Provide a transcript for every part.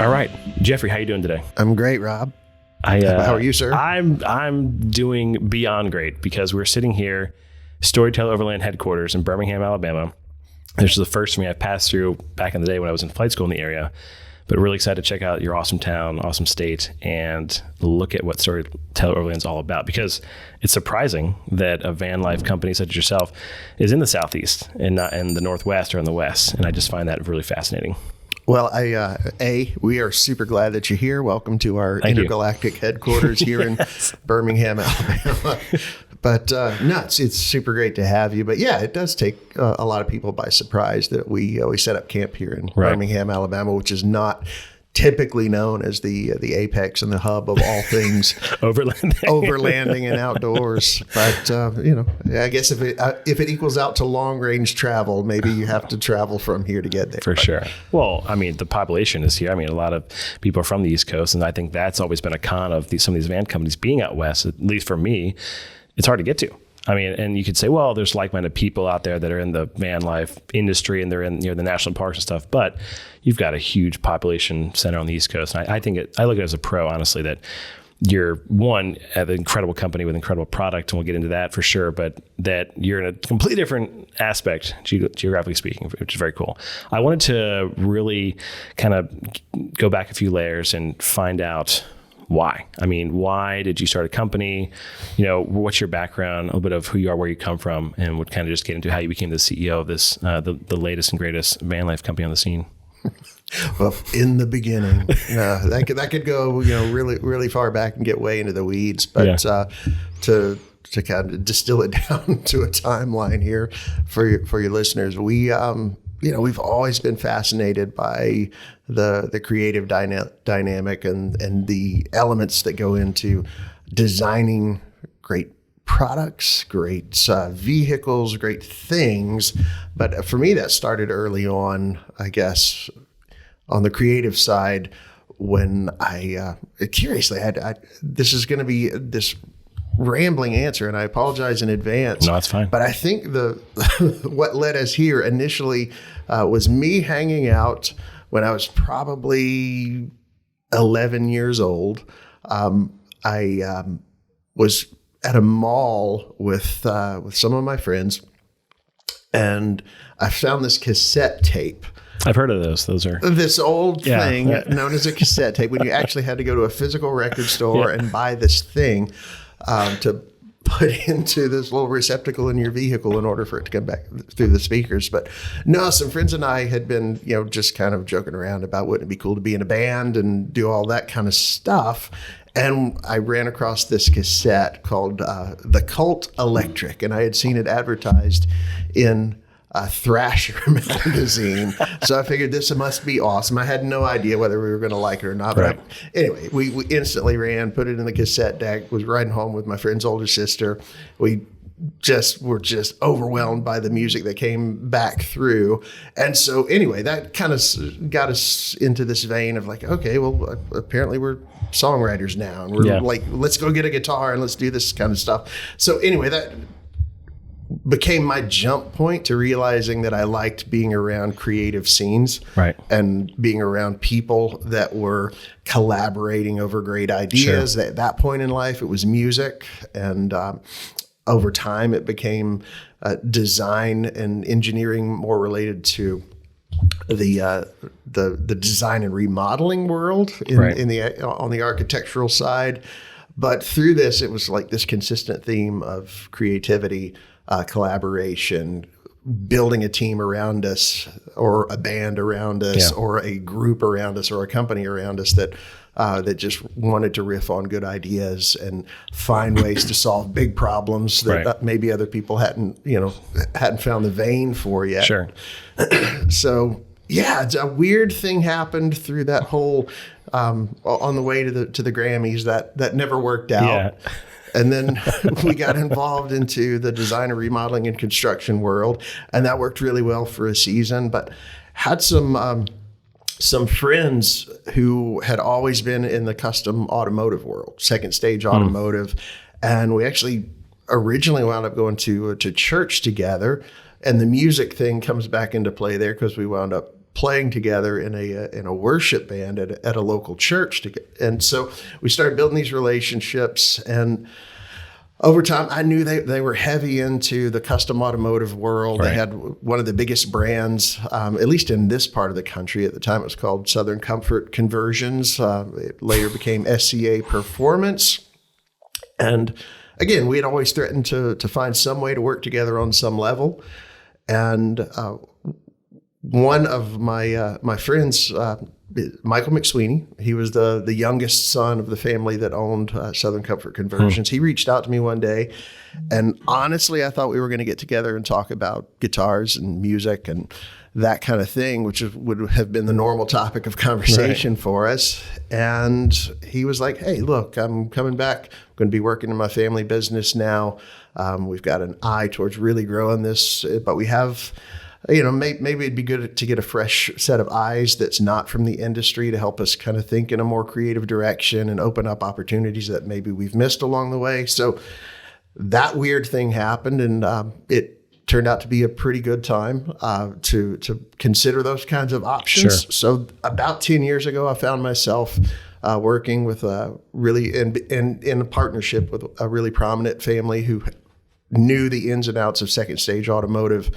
All right, Jeffrey, how you doing today? I'm great, Rob. How are you, sir? I'm doing beyond great because we're sitting here, Storyteller Overland headquarters in Birmingham, Alabama. This is the first for me I've passed through back in the day when I was in flight school in the area. But really excited to check out your awesome town, awesome state, and look at what Storyteller Overland is all about. Because it's surprising that a van life company such as yourself is in the Southeast and not in the Northwest or in the West. And I just find that really fascinating. Well, we are super glad that you're here. Welcome to our intergalactic headquarters here in Birmingham, Alabama. But it's super great to have you. But yeah, it does take a lot of people by surprise that we set up camp here in Birmingham, Alabama, which is not typically known as the apex and the hub of all things overlanding and outdoors. But I guess if it equals out to long range travel, maybe you have to travel from here to get there. For sure. Well, I mean, the population is here. I mean, a lot of people are from the East Coast, and I think that's always been a con of some of these van companies being out west. At least for me, it's hard to get to. I mean, and you could say, well, there's like-minded people out there that are in the van life industry and they're in the national parks and stuff, but you've got a huge population center on the East Coast. And I look at it as a pro, honestly, that you're an incredible company with incredible product, and we'll get into that for sure, but that you're in a completely different aspect, geographically speaking, which is very cool. I wanted to really kind of go back a few layers and find out why. I mean, why did you start a company? What's your background, a little bit of who you are, where you come from, and would kind of just get into how you became the CEO of this, the latest and greatest van life company on the scene. Well, in the beginning, that could go, really, really far back and get way into the weeds. But to kind of distill it down to a timeline here for your listeners, we've always been fascinated by the creative dynamic and the elements that go into designing great products, great vehicles, great things. But for me, that started early on, I guess, on the creative side, when I curiously this is going to be this rambling answer, and I apologize in advance. No, it's fine. But I think what led us here initially was me hanging out when I was probably 11 years old. I was at a mall with some of my friends, and I found this cassette tape. I've heard of those. Those are this old thing known as a cassette tape, when you actually had to go to a physical record store and buy this thing to put into this little receptacle in your vehicle in order for it to come back through the speakers. But no, some friends and I had been, just kind of joking around about wouldn't it be cool to be in a band and do all that kind of stuff. And I ran across this cassette called The Cult Electric, and I had seen it advertised in Thrasher magazine. So I figured this must be awesome. I had no idea whether we were going to like it or not. But anyway, we instantly ran, put it in the cassette deck, was riding home with my friend's older sister. We were just overwhelmed by the music that came back through. And so anyway, that kind of got us into this vein of like, okay, well, apparently we're songwriters now. And we're like, let's go get a guitar and let's do this kind of stuff. So anyway, that became my jump point to realizing that I liked being around creative scenes, and being around people that were collaborating over great ideas. Sure. At that point in life, it was music, and over time, it became design and engineering, more related to the design and remodeling world on the architectural side. But through this, it was like this consistent theme of creativity, collaboration, building a team around us, or a band around us, or a group around us, or a company around us that just wanted to riff on good ideas and find ways to solve big problems that maybe other people hadn't found the vein for yet. Sure. So it's a weird thing happened through that whole on the way to the Grammys that never worked out. Yeah. And then we got involved into the design and remodeling and construction world, and that worked really well for a season. But had some friends who had always been in the custom automotive world, second stage automotive, and we actually originally wound up going to church together. And the music thing comes back into play there because we wound up playing together in a worship band at a local church. And so we started building these relationships, and over time, I knew they were heavy into the custom automotive world. Right. They had one of the biggest brands, at least in this part of the country. At the time, it was called Southern Comfort Conversions. It later became SCA Performance. And again, we had always threatened to find some way to work together on some level. And one of my friends, Michael McSweeney, he was the youngest son of the family that owned Southern Comfort Conversions. He reached out to me one day, and honestly, I thought we were going to get together and talk about guitars and music and that kind of thing, which would have been the normal topic of conversation for us. And he was like, "Hey, look, I'm coming back. I'm going to be working in my family business now. We've got an eye towards really growing this, but we have, maybe it'd be good to get a fresh set of eyes that's not from the industry to help us kind of think in a more creative direction and open up opportunities that maybe we've missed along the way." So that weird thing happened, and it turned out to be a pretty good time to consider those kinds of options. Sure. So about 10 years ago, I found myself working with really in a partnership with a really prominent family who knew the ins and outs of second stage automotive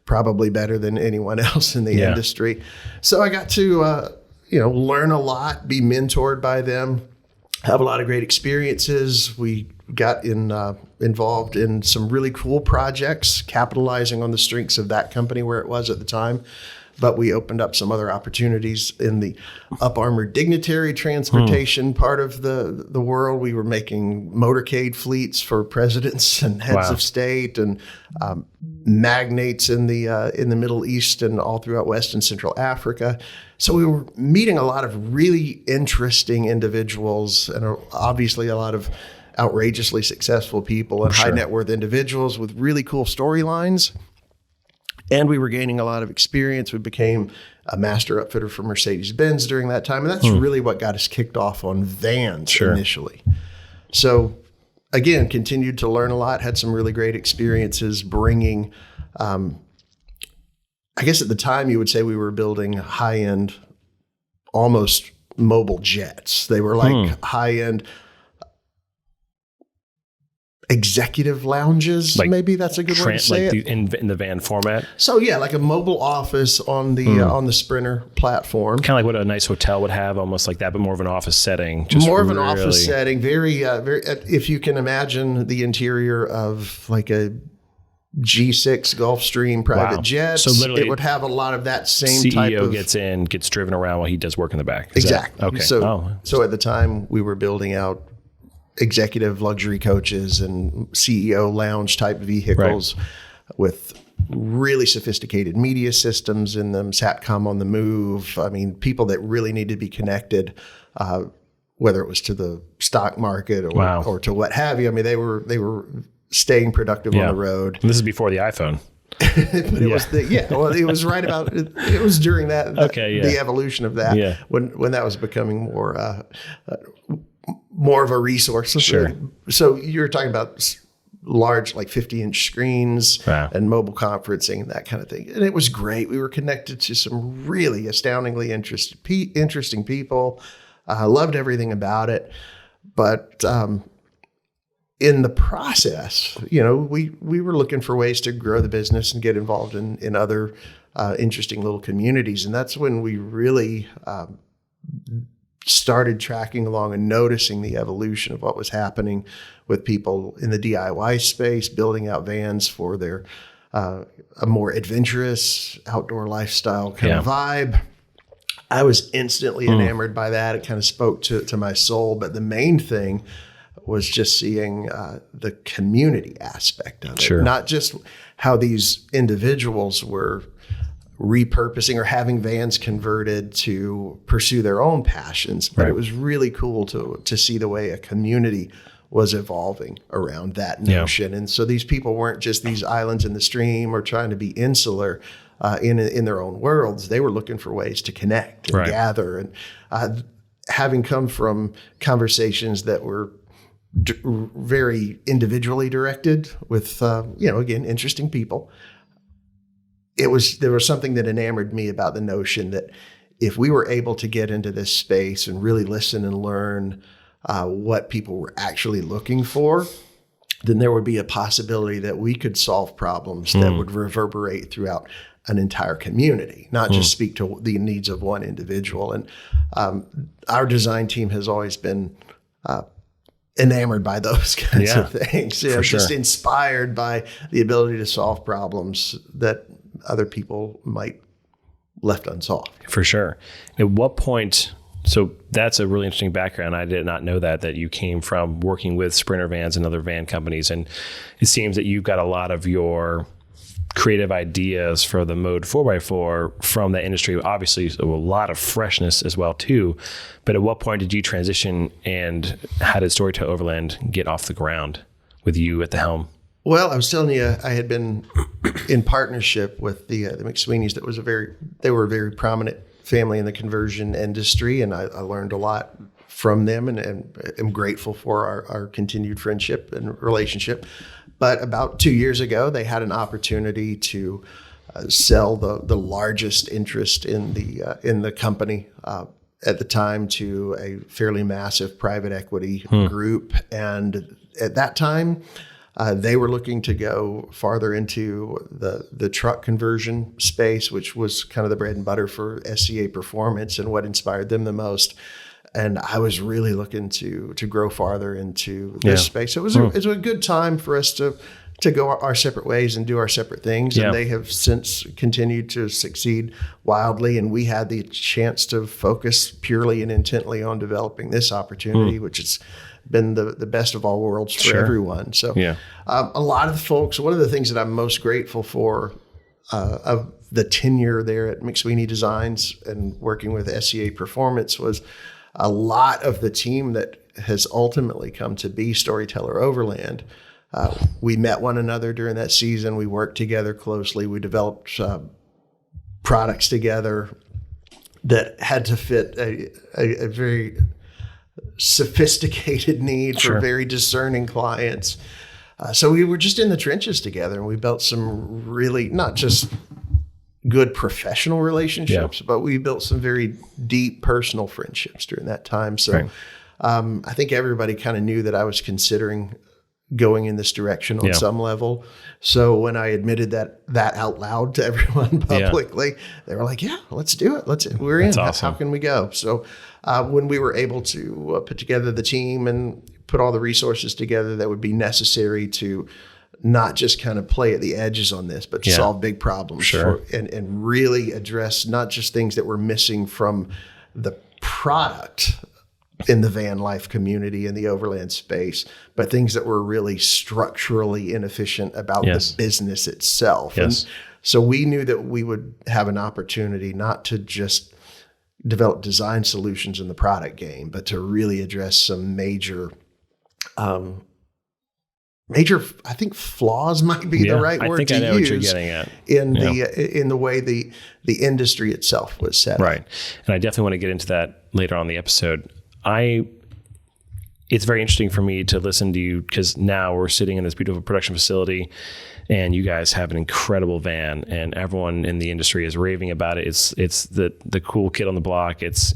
probably better than anyone else in the industry. So I got to learn a lot, be mentored by them, have a lot of great experiences. We got involved in some really cool projects, capitalizing on the strengths of that company where it was at the time. But we opened up some other opportunities in the up-armored dignitary transportation part of the world. We were making motorcade fleets for presidents and heads of state and magnates in the Middle East and all throughout West and Central Africa. So we were meeting a lot of really interesting individuals, and obviously a lot of outrageously successful people and high net worth individuals with really cool storylines. And we were gaining a lot of experience. We became a master upfitter for Mercedes-Benz during that time. And that's really what got us kicked off on vans initially. So again, continued to learn a lot, had some really great experiences bringing, I guess at the time you would say we were building high-end, almost mobile jets. They were like high-end executive lounges, like maybe that's a good way to say it. In the van format. So yeah, like a mobile office on the Sprinter platform. Kind of like what a nice hotel would have, almost like that, but more of an office setting. More of an office setting. Very, very. If you can imagine the interior of like a G6 Gulfstream private jet, so literally it would have a lot of that same CEO type of. gets driven around while he does work in the back. Exactly. Okay. So at the time we were building out executive luxury coaches and CEO lounge type vehicles with really sophisticated media systems in them, SATCOM on the move. I mean, people that really need to be connected, whether it was to the stock market or to what have you. I mean, they were staying productive on the road. And this is before the iPhone. But it was right about it was during that the evolution of that when that was becoming more of a resource. Sure. So you're talking about large, like 50-inch screens and mobile conferencing and that kind of thing. And it was great. We were connected to some really astoundingly interesting people. I loved everything about it. But in the process, we were looking for ways to grow the business and get involved in other interesting little communities. And that's when we really started tracking along and noticing the evolution of what was happening with people in the DIY space, building out vans for their a more adventurous outdoor lifestyle kind of vibe. I was instantly enamored by that. It kind of spoke to my soul. But the main thing was just seeing the community aspect of it, not just how these individuals were repurposing or having vans converted to pursue their own passions. But it was really cool to see the way a community was evolving around that notion. And so these people weren't just these islands in the stream or trying to be insular in their own worlds. They were looking for ways to connect and gather. And having come from conversations that were very individually directed with, again, interesting people, there was something that enamored me about the notion that if we were able to get into this space and really listen and learn what people were actually looking for, then there would be a possibility that we could solve problems that would reverberate throughout an entire community, not just speak to the needs of one individual. And our design team has always been enamored by those kinds of things. You know, just inspired by the ability to solve problems that other people might left unsolved. For sure. At what point? So that's a really interesting background. I did not know that you came from working with Sprinter vans and other van companies. And it seems that you've got a lot of your creative ideas for the Mode 4x4 from that industry. Obviously, a lot of freshness as well, too. But at what point did you transition, and how did Storyteller Overland get off the ground with you at the helm? Well, I was telling you, I had been in partnership with the McSweeney's. They were a very prominent family in the conversion industry, and I learned a lot from them, and am grateful for our continued friendship and relationship. But about 2 years ago, they had an opportunity to sell the largest interest in the company at the time to a fairly massive private equity group, and at that time, they were looking to go farther into the truck conversion space, which was kind of the bread and butter for SCA Performance and what inspired them the most. And I was really looking to grow farther into this space. So it was a good time for us to go our separate ways and do our separate things. Yeah. And they have since continued to succeed wildly. And we had the chance to focus purely and intently on developing this opportunity, which has been the best of all worlds for everyone. So a lot of the folks, one of the things that I'm most grateful for of the tenure there at McSweeney Designs and working with SCA Performance was a lot of the team that has ultimately come to be Storyteller Overland. We met one another during that season. We worked together closely. We developed products together that had to fit a very sophisticated need for very discerning clients. So we were just in the trenches together, and we built some really, not just good professional relationships, but we built some very deep personal friendships during that time. So I think everybody kind of knew that I was considering going in this direction on some level. So when I admitted that out loud to everyone publicly, they were like, "Yeah, let's do it. We're in. Awesome. How can we go?" So when we were able to put together the team and put all the resources together that would be necessary to not just kind of play at the edges on this, but to solve big problems and really address not just things that were missing from the product in the van life community in the overland space, but things that were really structurally inefficient about the business itself. And so we knew that we would have an opportunity not to just develop design solutions in the product game, but to really address some major, I think flaws might be the right word to use. I know what you're getting at. In the way the industry itself was set up. And I definitely want to get into that later on in the episode. It's very interesting for me to listen to you, because now we're sitting in this beautiful production facility and you guys have an incredible van, and everyone in the industry is raving about it. It's the cool kid on the block. It's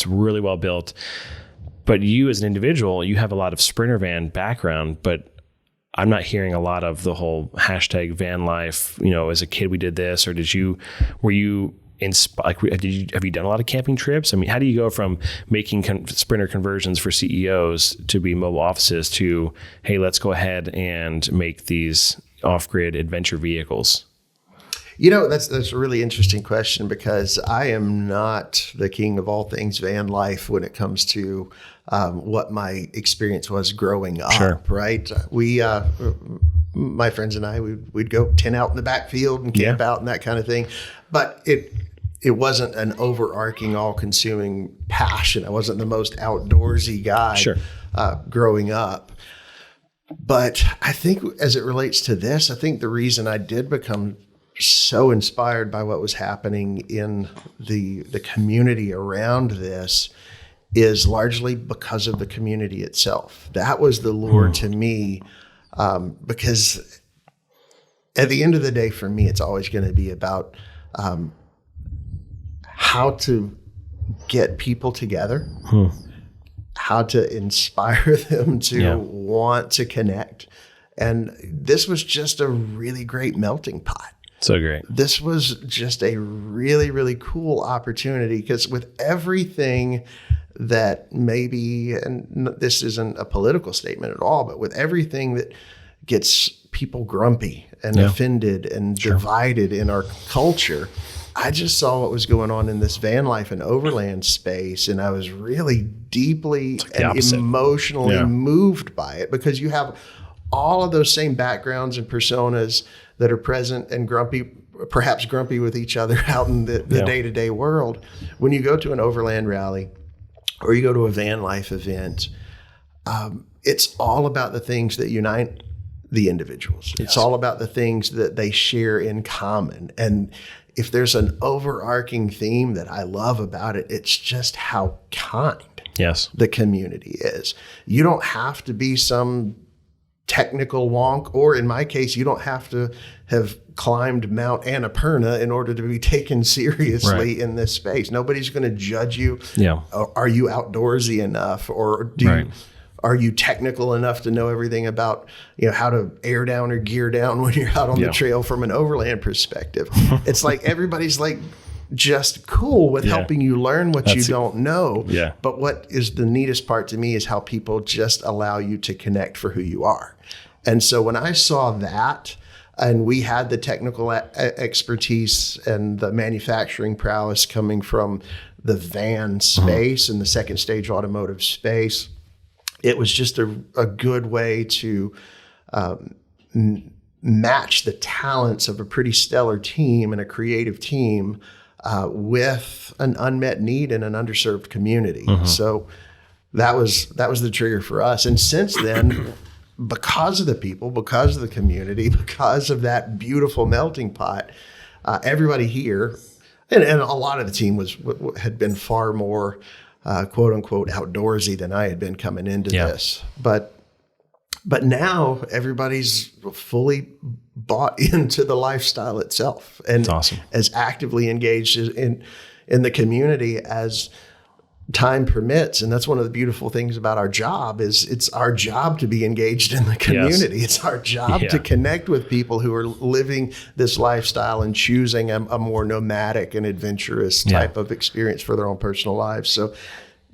really well built. But you as an individual, you have a lot of Sprinter van background, but I'm not hearing a lot of the whole hashtag van life. You know, as a kid we did this, or were you have you done a lot of camping trips? I mean, how do you go from making Sprinter conversions for CEOs to be mobile offices to, hey, let's go ahead and make these off-grid adventure vehicles? You know, that's a really interesting question, because I am not the king of all things van life when it comes to what my experience was growing up, right? We, my friends and I, we'd go tent out in the backfield and camp out and that kind of thing. But it wasn't an overarching, all-consuming passion. I wasn't the most outdoorsy guy growing up. But I think as it relates to this, I think the reason I did become so inspired by what was happening in the community around this is largely because of the community itself. That was the lure to me, because at the end of the day, for me, it's always going to be about how to get people together, how to inspire them to want to connect. And this was just a really great melting pot. So great. This was just a really, really cool opportunity, because with everything that maybe, and this isn't a political statement at all, but with everything that gets people grumpy and offended and divided in our culture, I just saw what was going on in this van life and overland space, and I was really deeply and emotionally moved by it, because you have all of those same backgrounds and personas that are present and perhaps grumpy with each other out in the day-to-day world. When you go to an overland rally or you go to a van life event, it's all about the things that unite the individuals. It's all about the things that they share in common. And if there's an overarching theme that I love about it, it's just how kind the community is. You don't have to be some technical wonk, or in my case, you don't have to have climbed Mount Annapurna in order to be taken seriously in this space. Nobody's going to judge you. Are you outdoorsy enough, or are you technical enough to know everything about, how to air down or gear down when you're out on the trail from an overland perspective? It's like everybody's like just cool with helping you learn what you don't know. But what is the neatest part to me is how people just allow you to connect for who you are. And so when I saw that, and we had the technical expertise and the manufacturing prowess coming from the van space and the second stage automotive space, it was just a good way to match the talents of a pretty stellar team and a creative team with an unmet need in an underserved community. So that was the trigger for us. And since then, because of the people, because of the community, because of that beautiful melting pot, everybody here, and a lot of the team had been far more quote unquote outdoorsy than I had been coming into this. But now everybody's fully bought into the lifestyle itself, and as actively engaged in the community as time permits. And that's one of the beautiful things about our job is it's our job to be engaged in the community. It's our job to connect with people who are living this lifestyle and choosing a more nomadic and adventurous type of experience for their own personal lives. So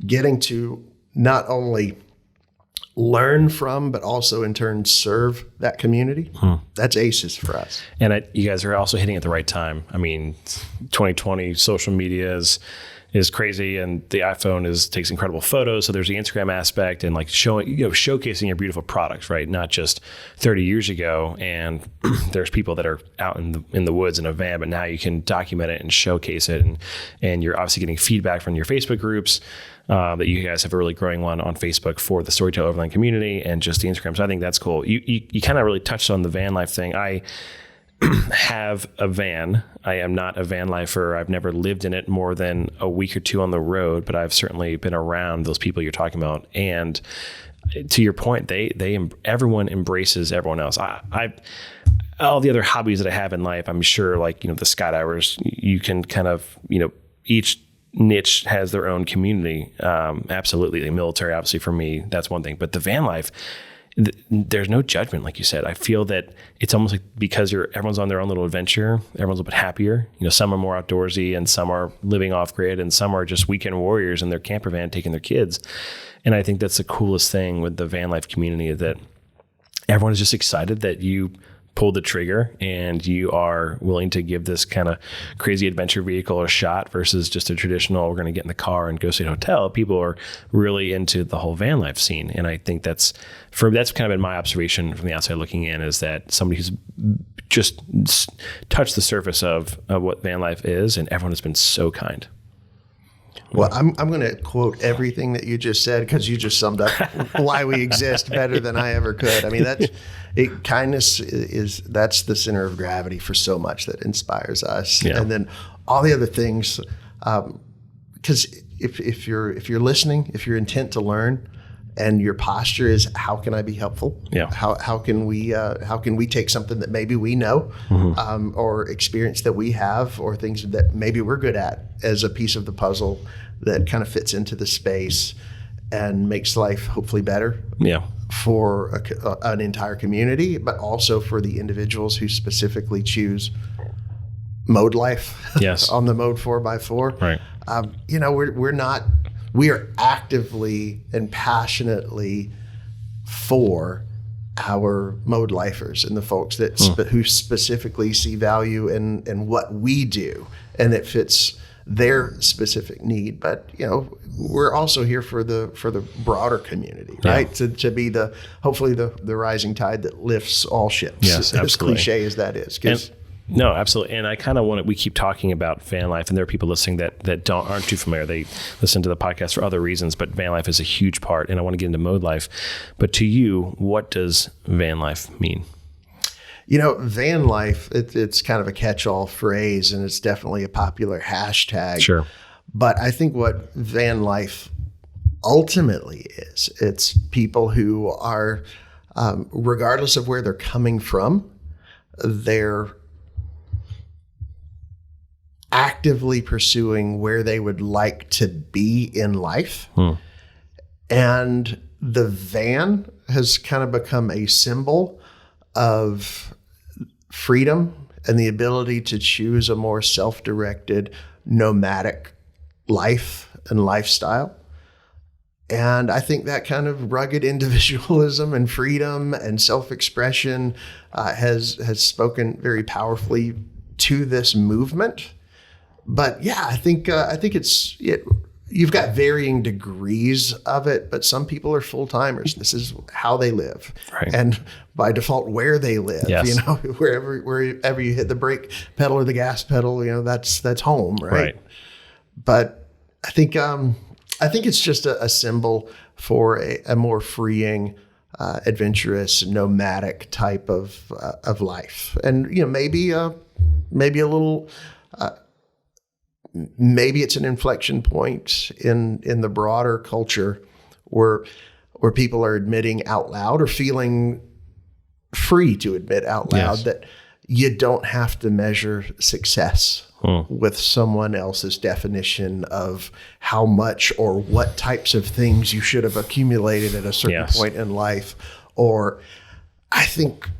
getting to not only learn from, but also in turn serve that community, that's aces for us. And you guys are also hitting at the right time. I mean, 2020 social media is crazy, and the iPhone takes incredible photos. So there's the Instagram aspect and like showcasing your beautiful products, right? Not just 30 years ago, and there's people that are out in the woods in a van, but now you can document it and showcase it, and you're obviously getting feedback from your Facebook groups. That you guys have a really growing one on Facebook for the Storyteller Overland community, and just the Instagram. So I think that's cool. You kind of really touched on the van life thing. I have a van. I am not a van lifer. I've never lived in it more than a week or two on the road, but I've certainly been around those people you're talking about. And to your point, everyone embraces everyone else. I all the other hobbies that I have in life, I'm sure, like, the skydivers, you can kind of, each niche has their own community. Absolutely. The military, obviously, for me, that's one thing. But the van life, there's no judgment, like you said. I feel that it's almost like because everyone's on their own little adventure, everyone's a bit happier. Some are more outdoorsy, and some are living off grid, and some are just weekend warriors in their camper van taking their kids. And I think that's the coolest thing with the van life community, that everyone is just excited that you pulled the trigger and you are willing to give this kind of crazy adventure vehicle a shot versus just a traditional, we're going to get in the car and go stay at a hotel. People are really into the whole van life scene. And I think that's kind of been my observation from the outside looking in, is that somebody who's just touched the surface of what van life is, and everyone has been so kind. Well, I'm going to quote everything that you just said, because you just summed up why we exist better than I ever could. I mean, kindness that's the center of gravity for so much that inspires us. And then all the other things, because if you're listening, if you're intent to learn, and your posture is, how can I be helpful? Yeah. How can we take something that maybe we know, or experience that we have, or things that maybe we're good at, as a piece of the puzzle that kind of fits into the space and makes life hopefully better. Yeah. For an entire community, but also for the individuals who specifically choose mode life. Yes. On the mode 4x4. Right. We are actively and passionately for our mode lifers and the folks that who specifically see value in what we do, and it fits their specific need. But we're also here for the broader community, right? To be hopefully the rising tide that lifts all ships. Yes, as absolutely. cliche as that is. No, absolutely. And I kind of we keep talking about van life, and there are people listening that aren't too familiar. They listen to the podcast for other reasons, but van life is a huge part, and I want to get into mode life. But to you, what does van life mean? Van life, it's kind of a catch-all phrase, and it's definitely a popular hashtag. Sure. But I think what van life ultimately is, it's people who are, regardless of where they're coming from, they're actively pursuing where they would like to be in life. And the van has kind of become a symbol of freedom and the ability to choose a more self-directed, nomadic life and lifestyle. And I think that kind of rugged individualism and freedom and self-expression has spoken very powerfully to this movement. But yeah, I think you've got varying degrees of it, but some people are full-timers. This is how they live. Right. And by default, where they live, yes. Wherever you hit the brake pedal or the gas pedal, that's home, right? Right. But I think it's just a symbol for a more freeing, adventurous, nomadic type of life. And, maybe a little, maybe it's an inflection point in the broader culture where people are admitting out loud, or feeling free to admit out loud, yes. that you don't have to measure success with someone else's definition of how much or what types of things you should have accumulated at a certain yes. point in life. Or I think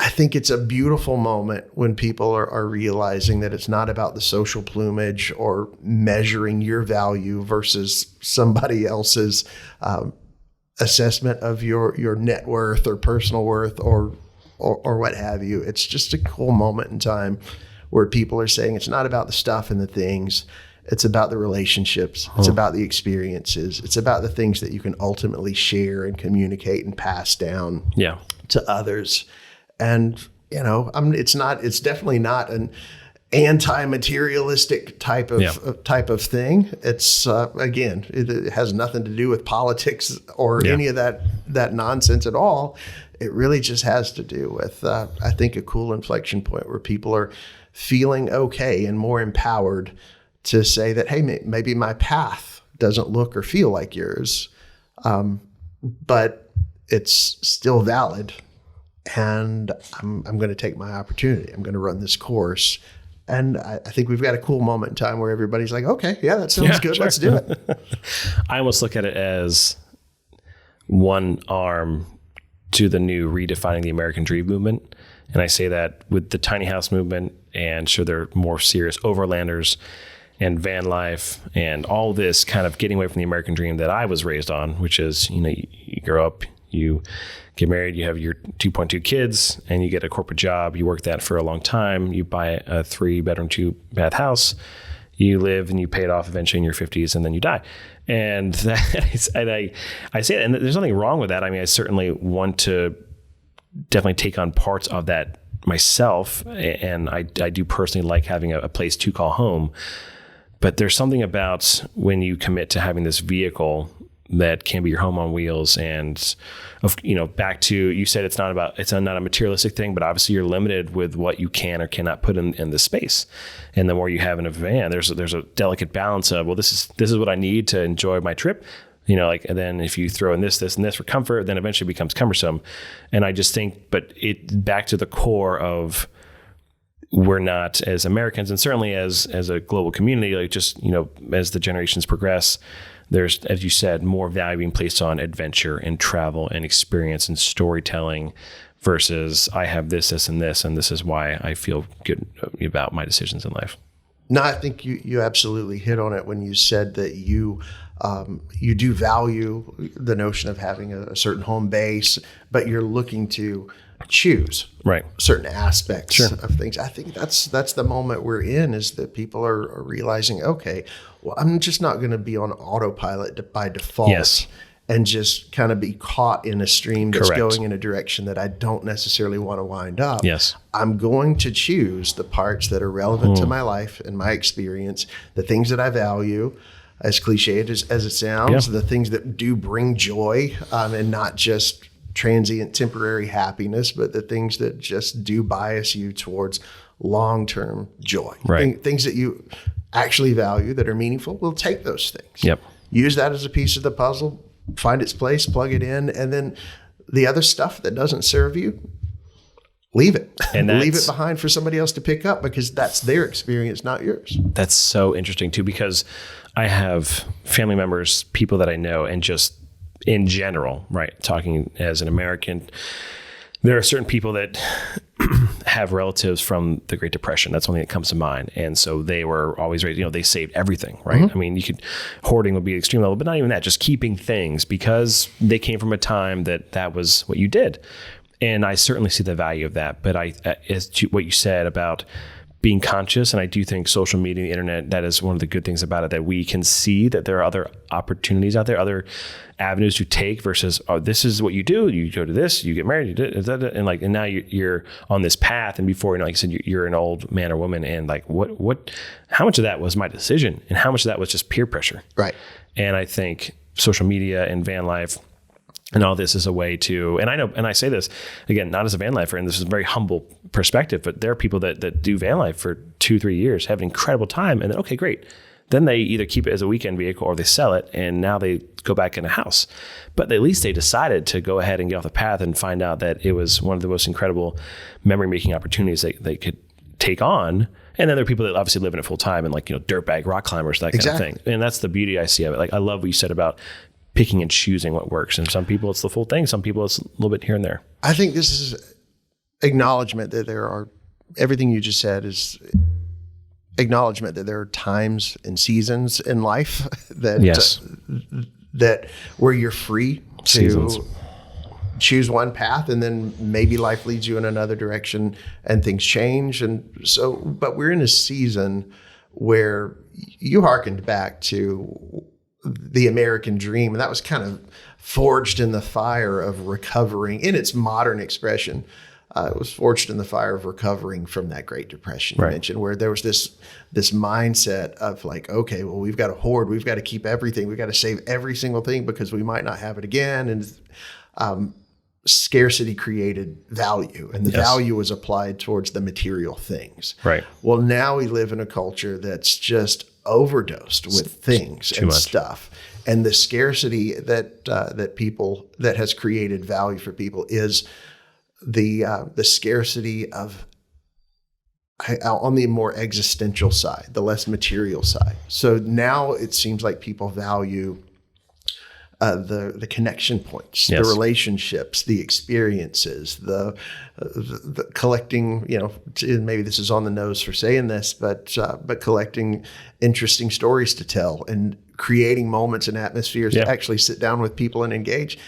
it's a beautiful moment when people are realizing that it's not about the social plumage or measuring your value versus somebody else's assessment of your net worth or personal worth or what have you. It's just a cool moment in time where people are saying it's not about the stuff and the things. It's about the relationships. It's about the experiences. It's about the things that you can ultimately share and communicate and pass down to others. And, it's definitely not an anti-materialistic type of thing. It's, again, it has nothing to do with politics or any of that nonsense at all. It really just has to do with, I think, a cool inflection point where people are feeling okay and more empowered to say that, hey, maybe my path doesn't look or feel like yours, but it's still valid. And I'm going to take my opportunity. I'm going to run this course. And I think we've got a cool moment in time where everybody's like, okay, yeah, that sounds good. Sure. Let's do it. I almost look at it as one arm to the new Redefining the American Dream movement. And I say that with the tiny house movement, and sure, they're more serious overlanders and van life and all this kind of getting away from the American dream that I was raised on, which is, you grow up, you get married, you have your 2.2 kids, and you get a corporate job. You work that for a long time. You buy a 3-bedroom, 2-bath house. You live and you pay it off eventually in your 50s, and then you die. And I say that, and there's nothing wrong with that. I mean, I certainly want to definitely take on parts of that myself, and I do personally like having a place to call home. But there's something about when you commit to having this vehicle that can be your home on wheels, and back to, you said it's not a materialistic thing, but obviously you're limited with what you can or cannot put in the space. And the more you have in a van, there's a delicate balance of, well, this is what I need to enjoy my trip, And then if you throw in this, and this for comfort, then eventually it becomes cumbersome. And I just think, but it back to the core of, we're not, as Americans, and certainly as a global community, like just, as the generations progress, there's, as you said, more value being placed on adventure and travel and experience and storytelling versus I have this, and this is why I feel good about my decisions in life. No, I think you absolutely hit on it when you said that you do value the notion of having a certain home base, but you're looking to choose certain aspects of things. I think that's the moment we're in, is that people are realizing, okay, well, I'm just not going to be on autopilot by default and just kind of be caught in a stream that's going in a direction that I don't necessarily want to wind up. I'm going to choose the parts that are relevant to my life and my experience, the things that I value, as cliched as it sounds, the things that do bring joy, and not just transient, temporary happiness, but the things that just do bias you towards long-term joy. Things that you actually value that are meaningful, we'll take those things. Use that as a piece of the puzzle, find its place, plug it in, and then the other stuff that doesn't serve you, leave it. And leave it behind for somebody else to pick up, because that's their experience, not yours. That's so interesting too, because I have family members, people that I know, and just in general, talking as an American, there are certain people that have relatives from the Great Depression. That's one thing that comes to mind. And so they were always raised, they saved everything, right? I mean, hoarding would be an extreme level, but not even that, just keeping things, because they came from a time that was what you did. And I certainly see the value of that. But as to what you said about being conscious, and I do think social media, the internet, that is one of the good things about it, that we can see that there are other opportunities out there, other avenues to take versus, this is what you do. You go to this, you get married, and now you're on this path. And before, like I said, you're an old man or woman, and like how much of that was my decision, and how much of that was just peer pressure? And I think social media and van life and all this is a way to, and I know, and I say this again, not as a van lifer, and this is a very humble perspective, but there are people that do van life for 2-3 years, have an incredible time, and then, okay, great. Then they either keep it as a weekend vehicle or they sell it, and now they go back in a house. But at least they decided to go ahead and get off the path and find out that it was one of the most incredible memory-making opportunities they could take on. And then there are people that obviously live in it full time, and dirtbag rock climbers, that kind of thing. And that's the beauty I see of it. Like, I love what you said about picking and choosing what works. And some people it's the full thing. Some people it's a little bit here and there. I think this is acknowledgement that everything you just said is acknowledgement that there are times and seasons in life that where you're free to choose one path, and then maybe life leads you in another direction and things change. And so, but we're in a season where you hearkened back to the American dream, and that was kind of forged in the fire of recovering in its modern expression. It was forged in the fire of recovering from that Great Depression you mentioned, where there was this mindset of like, okay, well, we've got to hoard, we've got to keep everything, we've got to save every single thing because we might not have it again. And scarcity created value, and the value was applied towards the material things. Well, now we live in a culture that's just overdosed with things and stuff, and the scarcity that has created value for people is the scarcity of on the more existential side, the less material side. So now it seems like people value the connection points, the relationships, the experiences, the collecting, maybe this is on the nose for saying this, but collecting interesting stories to tell and creating moments and atmospheres to actually sit down with people and engage.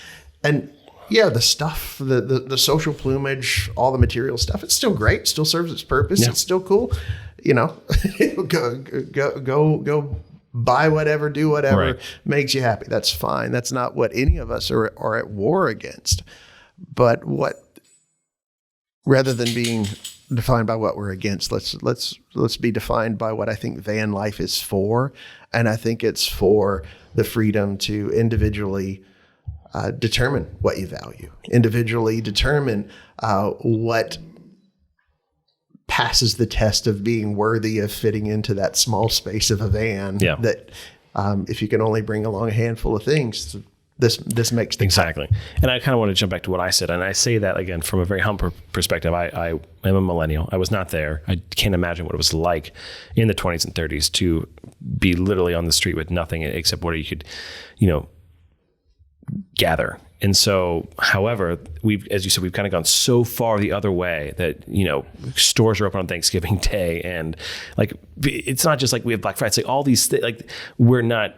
And the stuff, the social plumage, all the material stuff, it's still great, still serves its purpose. It's still cool. Go buy whatever, do whatever makes you happy. That's fine. That's not what any of us are at war against. But rather than being defined by what we're against, let's be defined by what I think van life is for. And I think it's for the freedom to individually determine what you value, individually determine what passes the test of being worthy of fitting into that small space of a van that If you can only bring along a handful of things, this makes things exactly. And I kind of want to jump back to what I said, and I say that again from a very humble perspective. I am a millennial. I was not there. I can't imagine what it was like in the 20s and 30s to be literally on the street with nothing except what you could, gather. And so, however, as you said, we've kind of gone so far the other way that, stores are open on Thanksgiving Day. And like, it's not just like we have Black Friday. It's like all these things, like we're not,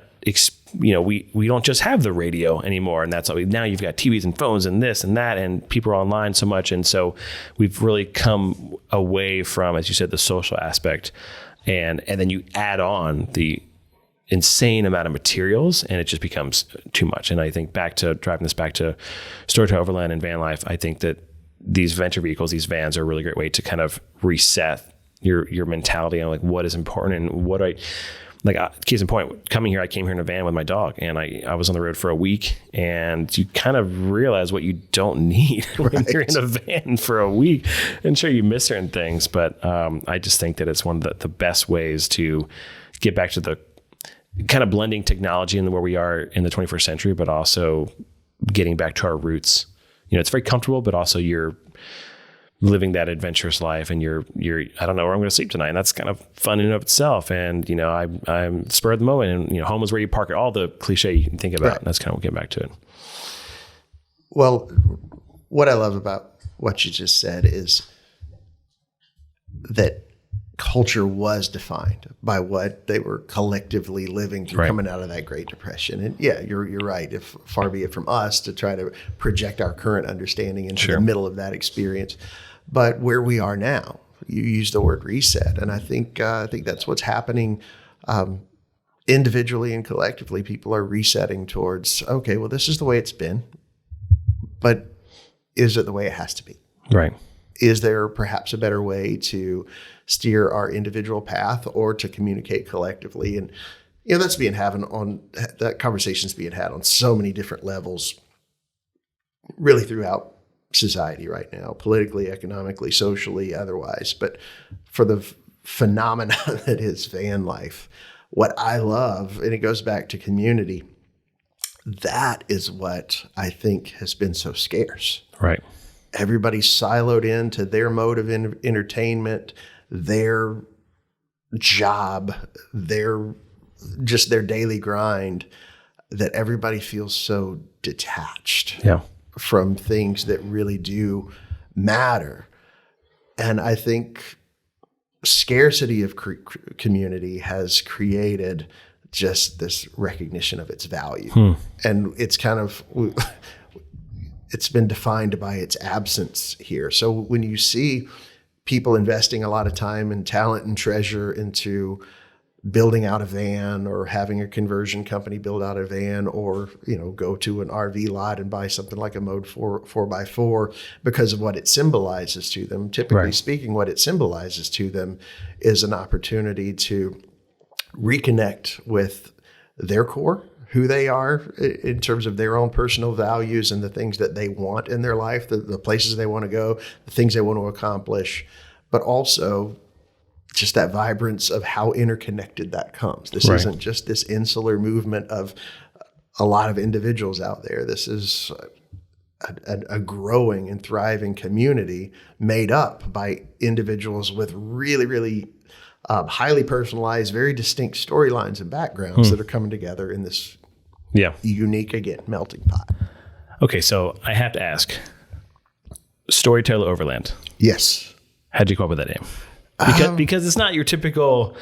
we don't just have the radio anymore. And that's all now you've got TVs and phones and this and that, and people are online so much. And so we've really come away from, as you said, the social aspect. And then you add on the insane amount of materials, and it just becomes too much. And I think driving this back to Storyteller Overland and van life, I think that these venture vehicles, these vans, are a really great way to kind of reset your mentality on like what is important and what case in point, coming here, I came here in a van with my dog, and I was on the road for a week, and you kind of realize what you don't need when you're in a van for a week. And sure, you miss certain things, but I just think that it's one of the best ways to get back to the kind of blending technology and where we are in the 21st century, but also getting back to our roots. It's very comfortable, but also you're living that adventurous life, and you're I don't know where I'm going to sleep tonight, and that's kind of fun in and of itself. And I'm spur of the moment, and home is where you park it. All the cliche you can think about. Right. And that's kind of what get back to it. Well, what I love about what you just said is that culture was defined by what they were collectively living through, right, coming out of that Great Depression. And yeah, you're right. If far be it from us to try to project our current understanding into sure, the middle of that experience, but where we are now, you use the word reset, and I think that's what's happening. Individually and collectively, people are resetting towards, okay, well, this is the way it's been, but is it the way it has to be? Right. Is there perhaps a better way to steer our individual path or to communicate collectively? And that conversation's being had on so many different levels, really throughout society right now, politically, economically, socially, otherwise. But for the phenomena that is van life, what I love, and it goes back to community, that is what I think has been so scarce. Right. Everybody's siloed into their mode of entertainment, their job, their daily grind, that everybody feels so detached from things that really do matter. And I think scarcity of community has created just this recognition of its value. And it's kind of... it's been defined by its absence here. So when you see people investing a lot of time and talent and treasure into building out a van, or having a conversion company build out a van, or go to an RV lot and buy something like a Mode 4x4 because of what it symbolizes to them, typically right, speaking, what it symbolizes to them is an opportunity to reconnect with their core, who they are in terms of their own personal values and the things that they want in their life, the places they want to go, the things they want to accomplish, but also just that vibrance of how interconnected that comes. This right, isn't just this insular movement of a lot of individuals out there. This is a growing and thriving community made up by individuals with really, really highly personalized, very distinct storylines and backgrounds that are coming together in this unique, again, melting pot. Okay, so I have to ask, Storyteller Overland. Yes. How'd you come up with that name? Because it's not your typical,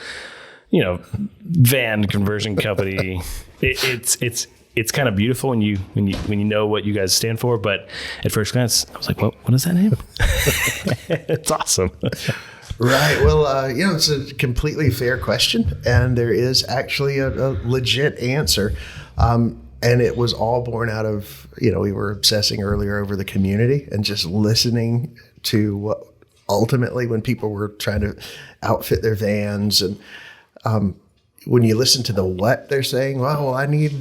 van conversion company. It's kind of beautiful when you know what you guys stand for. But at first glance, I was like, what is that name? It's awesome. Right. Well, it's a completely fair question, and there is actually a legit answer. And it was all born out of, we were obsessing earlier over the community and just listening to what ultimately when people were trying to outfit their vans. And when you listen to the what they're saying, well, I need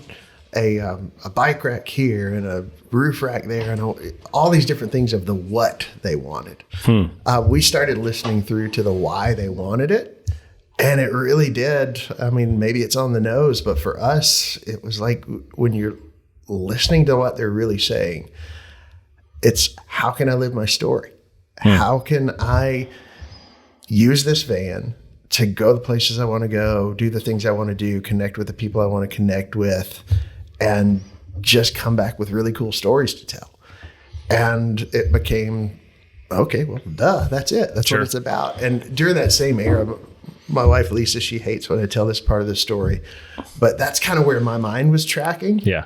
a bike rack here and a roof rack there and all these different things of the what they wanted. We started listening through to the why they wanted it. And it really did. I mean, maybe it's on the nose, but for us, it was like when you're listening to what they're really saying, it's how can I live my story? How can I use this van to go the places I want to go, do the things I want to do, connect with the people I want to connect with, and just come back with really cool stories to tell. And it became, okay, well, that's it. That's what it's about. And during that same era, my wife, Lisa, she hates when I tell this part of the story, but that's kind of where my mind was tracking. Yeah.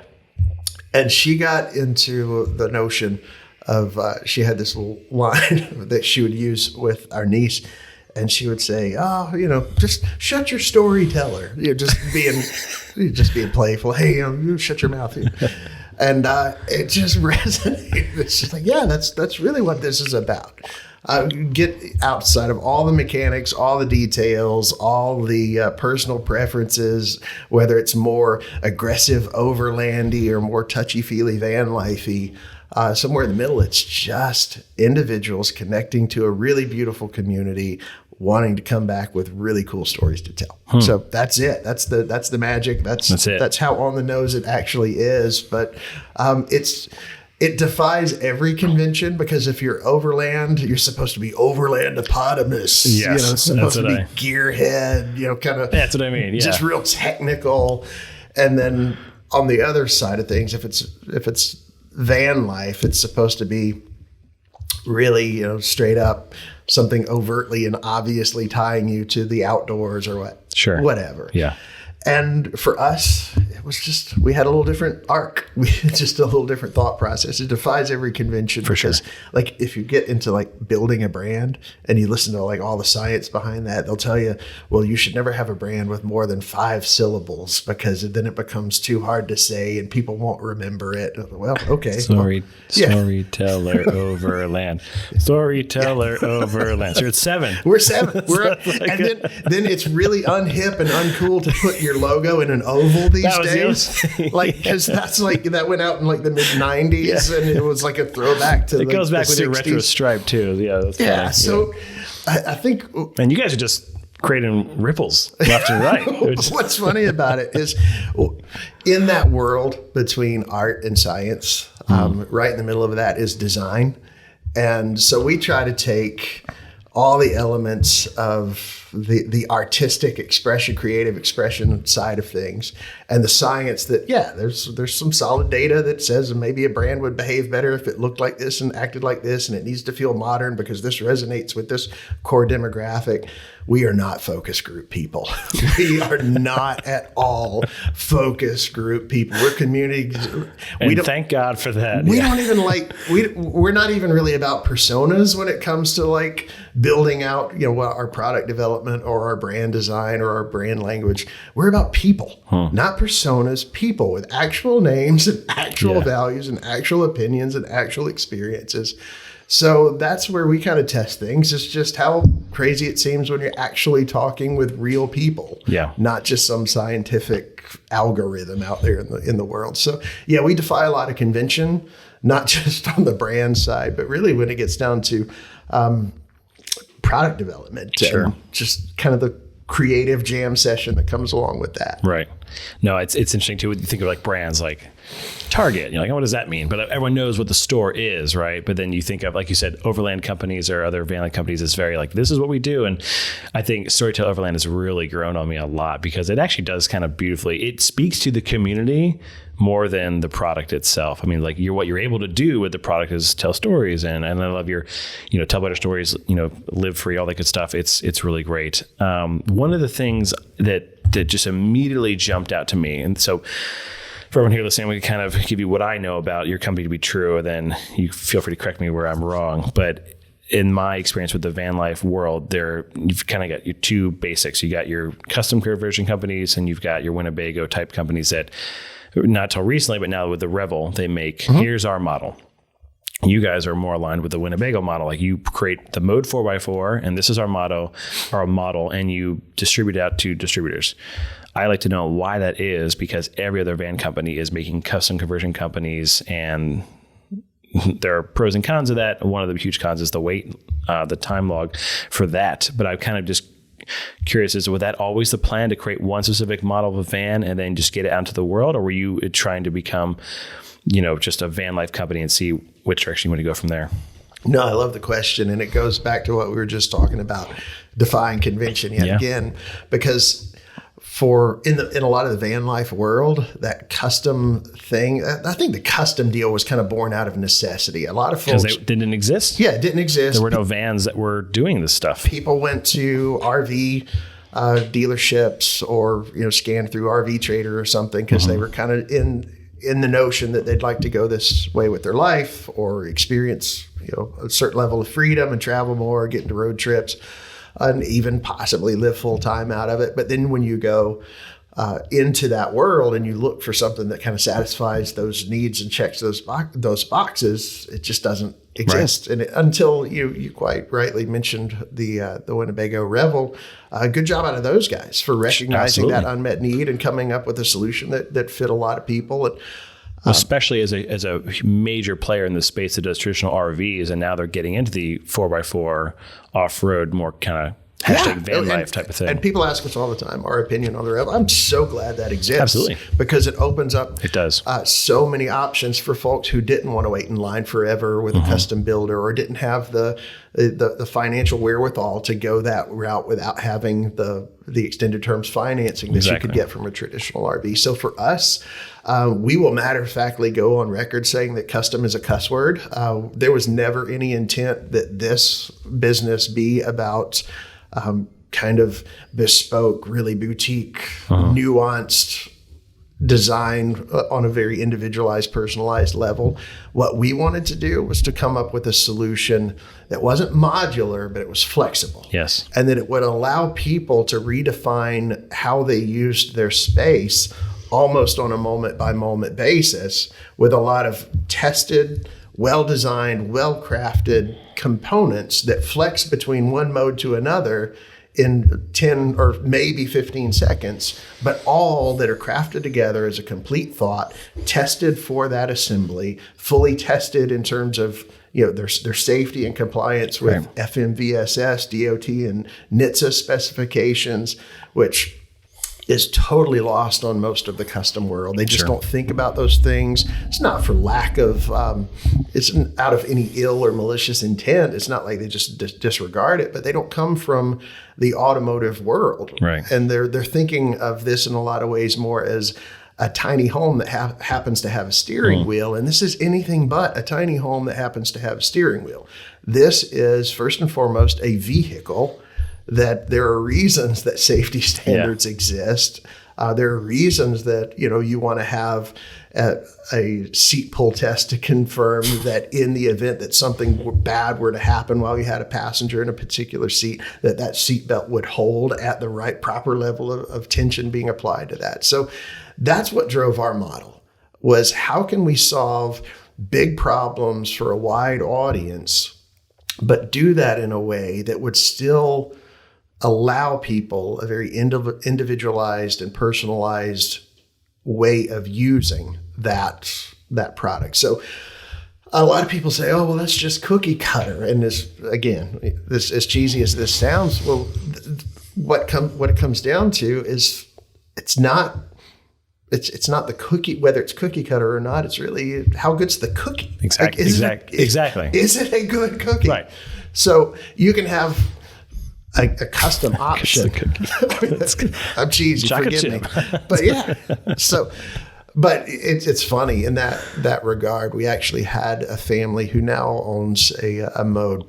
And she got into the notion of, she had this little line that she would use with our niece. And she would say, "Oh, just shut your storyteller." Just being playful. Hey, you shut your mouth. And it just resonated. It's just like, yeah, that's really what this is about. Get outside of all the mechanics, all the details, all the personal preferences, whether it's more aggressive overlandy or more touchy-feely van lifey. Somewhere in the middle, it's just individuals connecting to a really beautiful community, wanting to come back with really cool stories to tell. So that's it. That's the magic. That's it. That's how on the nose it actually is. But it defies every convention, because if you're overland, you're supposed to be overlandopotamus. Yes, supposed to be gearhead. Kind of. That's what I mean. Yeah. Just real technical. And then on the other side of things, if it's van life, it's supposed to be really, straight up something overtly and obviously tying you to the outdoors or whatever. Yeah. And for us, it was just, we had a little different arc. We had just a little different thought process. It defies every convention. For sure. Like if you get into like building a brand and you listen to like all the science behind that, they'll tell you, well, you should never have a brand with more than 5 syllables, because then it becomes too hard to say and people won't remember it. Well, okay. Storyteller Overland. Storyteller Overland. So it's 7. We're 7. And then it's really unhip and uncool to put your logo in an oval these days, like, because that's like that went out in like the mid 90s, and it was like a throwback to. It goes back with 60s. Your retro stripe too. Yeah, So I think, and you guys are just creating ripples left and right. What's funny about it is, in that world between art and science, right in the middle of that is design, and so we try to take all the elements of the artistic expression, creative expression side of things, and the science that, there's some solid data that says maybe a brand would behave better if it looked like this and acted like this, and it needs to feel modern because this resonates with this core demographic. We are not focus group people. We are not at all focus group people. We're community. Thank God for that. We don't even we're not even really about personas when it comes to like building out, our product development or our brand design or our brand language. We're about people, not personas, people with actual names and actual values and actual opinions and actual experiences. So that's where we kind of test things. It's just how crazy it seems when you're actually talking with real people, not just some scientific algorithm out there in the world. So we defy a lot of convention, not just on the brand side, but really when it gets down to product development, and just kind of the creative jam session that comes along with that. Right. No, it's interesting too. When you think of like brands like Target, you're like, what does that mean? But everyone knows what the store is, right? But then you think of, like you said, overland companies or other van companies, it's very like, this is what we do. And I think Storyteller Overland has really grown on me a lot, because it actually does kind of beautifully. It speaks to the community more than the product itself. I mean, like what you're able to do with the product is tell stories, and I love your, tell better stories, live free, all that good stuff. It's really great. One of the things that just immediately jumped out to me, and so for everyone here listening, we can kind of give you what I know about your company to be true, and then you feel free to correct me where I'm wrong. But in my experience with the van life world, you've kind of got your 2 basics. You got your custom conversion companies, and you've got your Winnebago type companies that, not till recently, but now with the Revel, they make, here's our model. You guys are more aligned with the Winnebago model. Like, you create the mode 4x4, and this is our model, and you distribute it out to distributors. I like to know why that is, because every other van company is making custom conversion companies, and there are pros and cons of that. One of the huge cons is the wait, the time log for that. But I kind of just curious, was that always the plan to create one specific model of a van and then just get it out into the world? Or were you trying to become, just a van life company and see which direction you want to go from there? No, I love the question. And it goes back to what we were just talking about, defying convention yet again, because in a lot of the van life world, that custom thing, I think the custom deal was kind of born out of necessity. A lot of folks... Because they didn't exist? Yeah, it didn't exist. There were no vans that were doing this stuff. People went to RV dealerships or, scanned through RV Trader or something because they were kind of in the notion that they'd like to go this way with their life or experience, a certain level of freedom and travel more, get into road trips, and even possibly live full time out of it. But then when you go into that world and you look for something that kind of satisfies those needs and checks those boxes, it just doesn't exist. Right. And until you quite rightly mentioned the Winnebago Revel, good job out of those guys for recognizing that unmet need and coming up with a solution that fit a lot of people. And especially as a major player in the space that does traditional RVs, and now they're getting into the 4x4 off-road, more kind of van life type of thing. And people ask us all the time our opinion on the Revel. I'm so glad that exists. Absolutely. Because it opens up it does. So many options for folks who didn't want to wait in line forever with a custom builder or didn't have the financial wherewithal to go that route without having the extended terms financing that you could get from a traditional RV. So for us, we will matter-of-factly go on record saying that custom is a cuss word. There was never any intent that this business be about kind of bespoke, really boutique, nuanced design on a very individualized, personalized level. What we wanted to do was to come up with a solution that wasn't modular, but it was flexible. Yes. And that it would allow people to redefine how they used their space almost on a moment-by-moment basis with a lot of tested, well-designed, well-crafted components that flex between one mode to another in 10 or maybe 15 seconds, but all that are crafted together as a complete thought, tested for that assembly, fully tested in terms of their safety and compliance with FMVSS, DOT, and NHTSA specifications, which is totally lost on most of the custom world. They just don't think about those things. It's not for lack of, it's out of any ill or malicious intent. It's not like they just disregard it, but they don't come from the automotive world. Right. And they're thinking of this in a lot of ways more as a tiny home that happens to have a steering wheel. And this is anything but a tiny home that happens to have a steering wheel. This is first and foremost a vehicle that there are reasons that safety standards exist. There are reasons that, you want to have a seat pull test to confirm that in the event that something bad were to happen while you had a passenger in a particular seat, that seatbelt would hold at the right proper level of tension being applied to that. So that's what drove our model, was how can we solve big problems for a wide audience, but do that in a way that would still allow people a very individualized and personalized way of using that product. So a lot of people say, oh, well, that's just cookie cutter. And this, as cheesy as this sounds, well, what it comes down to is it's not the cookie, whether it's cookie cutter or not. It's really how good's the cookie. Exactly. Exactly. Is it a good cookie? Right. So you can have a custom option. I'm cheesy, forgive me. But yeah, but it's funny in that regard. We actually had a family who now owns a mode.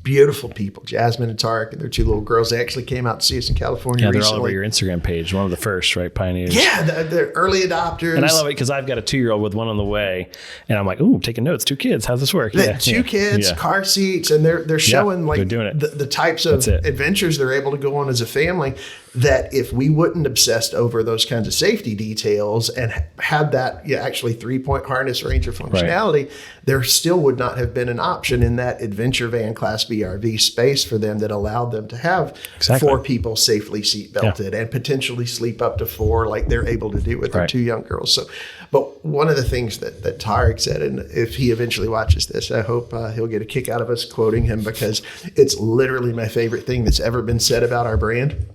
Beautiful people, Jasmine and Tarek and their two little girls. They actually came out to see us in California recently. They're all over your Instagram page. One of the first, right? Pioneers. Yeah, they're early adopters. And I love it because I've got a 2-year-old with one on the way. And I'm like, ooh, taking notes. 2 kids. How's this work? Two kids, car seats. And they're showing like they're doing it. The types of adventures they're able to go on as a family. that if we wouldn't obsessed over those kinds of safety details and had that actually 3-point harness range of functionality, there still would not have been an option in that adventure van Class B RV space for them that allowed them to have 4 people safely seat belted and potentially sleep up to 4 like they're able to do with their 2 young girls. So, but one of the things that Tarek said, and if he eventually watches this, I hope he'll get a kick out of us quoting him, because it's literally my favorite thing that's ever been said about our brand.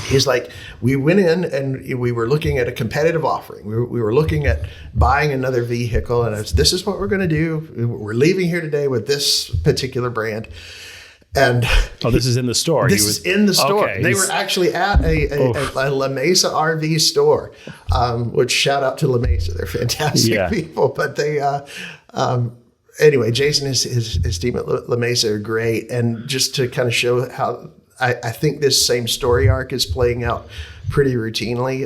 He's like, we went in and we were looking at a competitive offering. We were looking at buying another vehicle, and this is what we're going to do. We're leaving here today with this particular brand. And this is in the store. This is in the store. Okay. They were actually at a La Mesa RV store, which shout out to La Mesa. They're fantastic people. But they, anyway, Jason and his team at La Mesa are great. And just to kind of show how I think this same story arc is playing out pretty routinely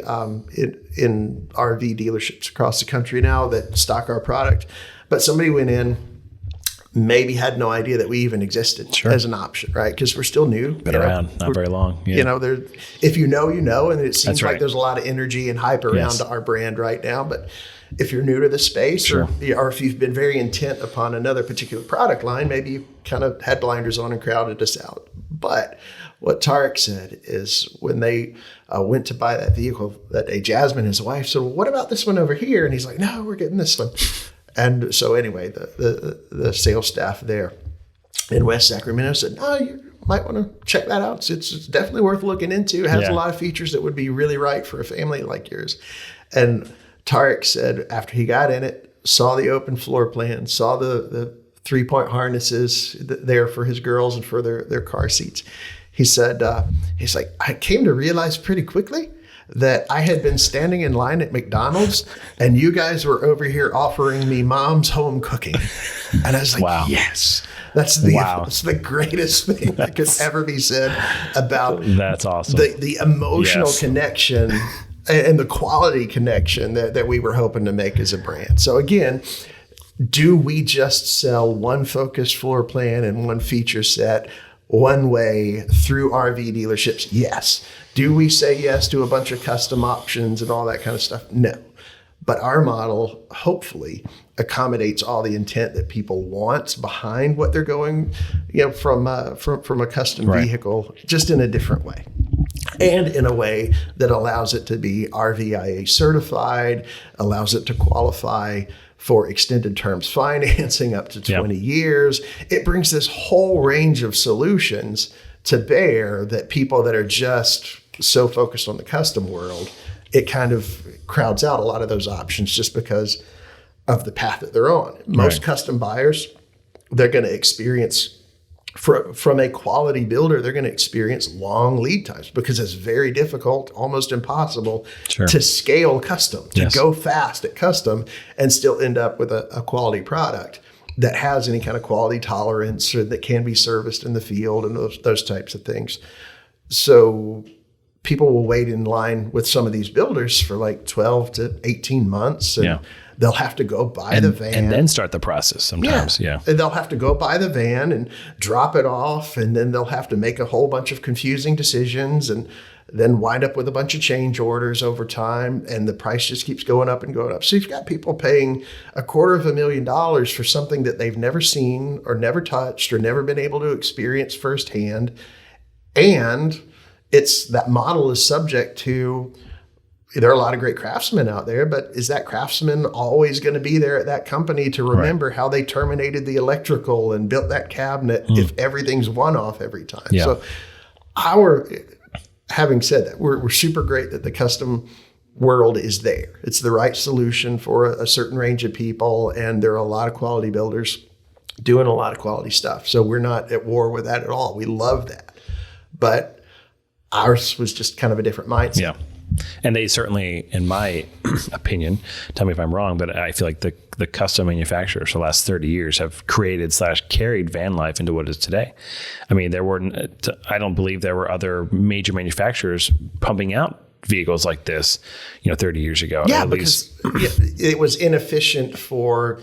in RV dealerships across the country now that stock our product. But somebody went in, maybe had no idea that we even existed as an option, right? Because we're still new. Been around, not very long. Yeah. You know, if you know, you know, and it seems like there's a lot of energy and hype around our brand right now. But if you're new to the space or if you've been very intent upon another particular product line, maybe you kind of had blinders on and crowded us out. But what Tarek said is when they went to buy that vehicle that day, Jasmine, his wife, said, well, what about this one over here? And he's like, no, we're getting this one. And so anyway, the sales staff there in West Sacramento said, no, you might want to check that out. It's definitely worth looking into. It has a lot of features that would be really right for a family like yours. And Tarek said after he got in it, saw the open floor plan, saw the 3-point harnesses there for his girls and for their car seats. He said, he's like, I came to realize pretty quickly that I had been standing in line at McDonald's and you guys were over here offering me mom's home cooking. And I was like, yes, that's the greatest thing that could ever be said about that's awesome. The emotional connection and the quality connection that we were hoping to make as a brand. So again, do we just sell one focused floor plan and one feature set one way through RV dealerships? Yes. Do we say yes to a bunch of custom options and all that kind of stuff? No. But our model hopefully accommodates all the intent that people want behind what they're going, from a custom vehicle, just in a different way. And in a way that allows it to be RVIA certified, allows it to qualify for extended terms financing up to 20 years. It brings this whole range of solutions to bear that people that are just so focused on the custom world, it kind of crowds out a lot of those options just because of the path that they're on. Most custom buyers, they're going to experience from a quality builder, they're going to experience long lead times because it's very difficult, almost impossible to scale custom, to go fast at custom and still end up with a quality product that has any kind of quality tolerance or that can be serviced in the field and those types of things. So people will wait in line with some of these builders for like 12 to 18 months and they'll have to go buy the van. And then start the process sometimes, And they'll have to go buy the van and drop it off, and then they'll have to make a whole bunch of confusing decisions and then wind up with a bunch of change orders over time, and the price just keeps going up and going up. So you've got people paying $250,000 for something that they've never seen or never touched or never been able to experience firsthand. And that model is subject to, there are a lot of great craftsmen out there, but is that craftsman always going to be there at that company to remember how they terminated the electrical and built that cabinet if everything's one-off every time? So having said that, we're super great that the custom world is there. It's the right solution for a certain range of people, and there are a lot of quality builders doing a lot of quality stuff. So we're not at war with that at all. We love that. But ours was just kind of a different mindset. Yeah. And they certainly, in my opinion, tell me if I'm wrong, but I feel like the custom manufacturers for the last 30 years have created/carried van life into what it is today. I mean, I don't believe there were other major manufacturers pumping out vehicles like this, 30 years ago. Yeah, because it was inefficient for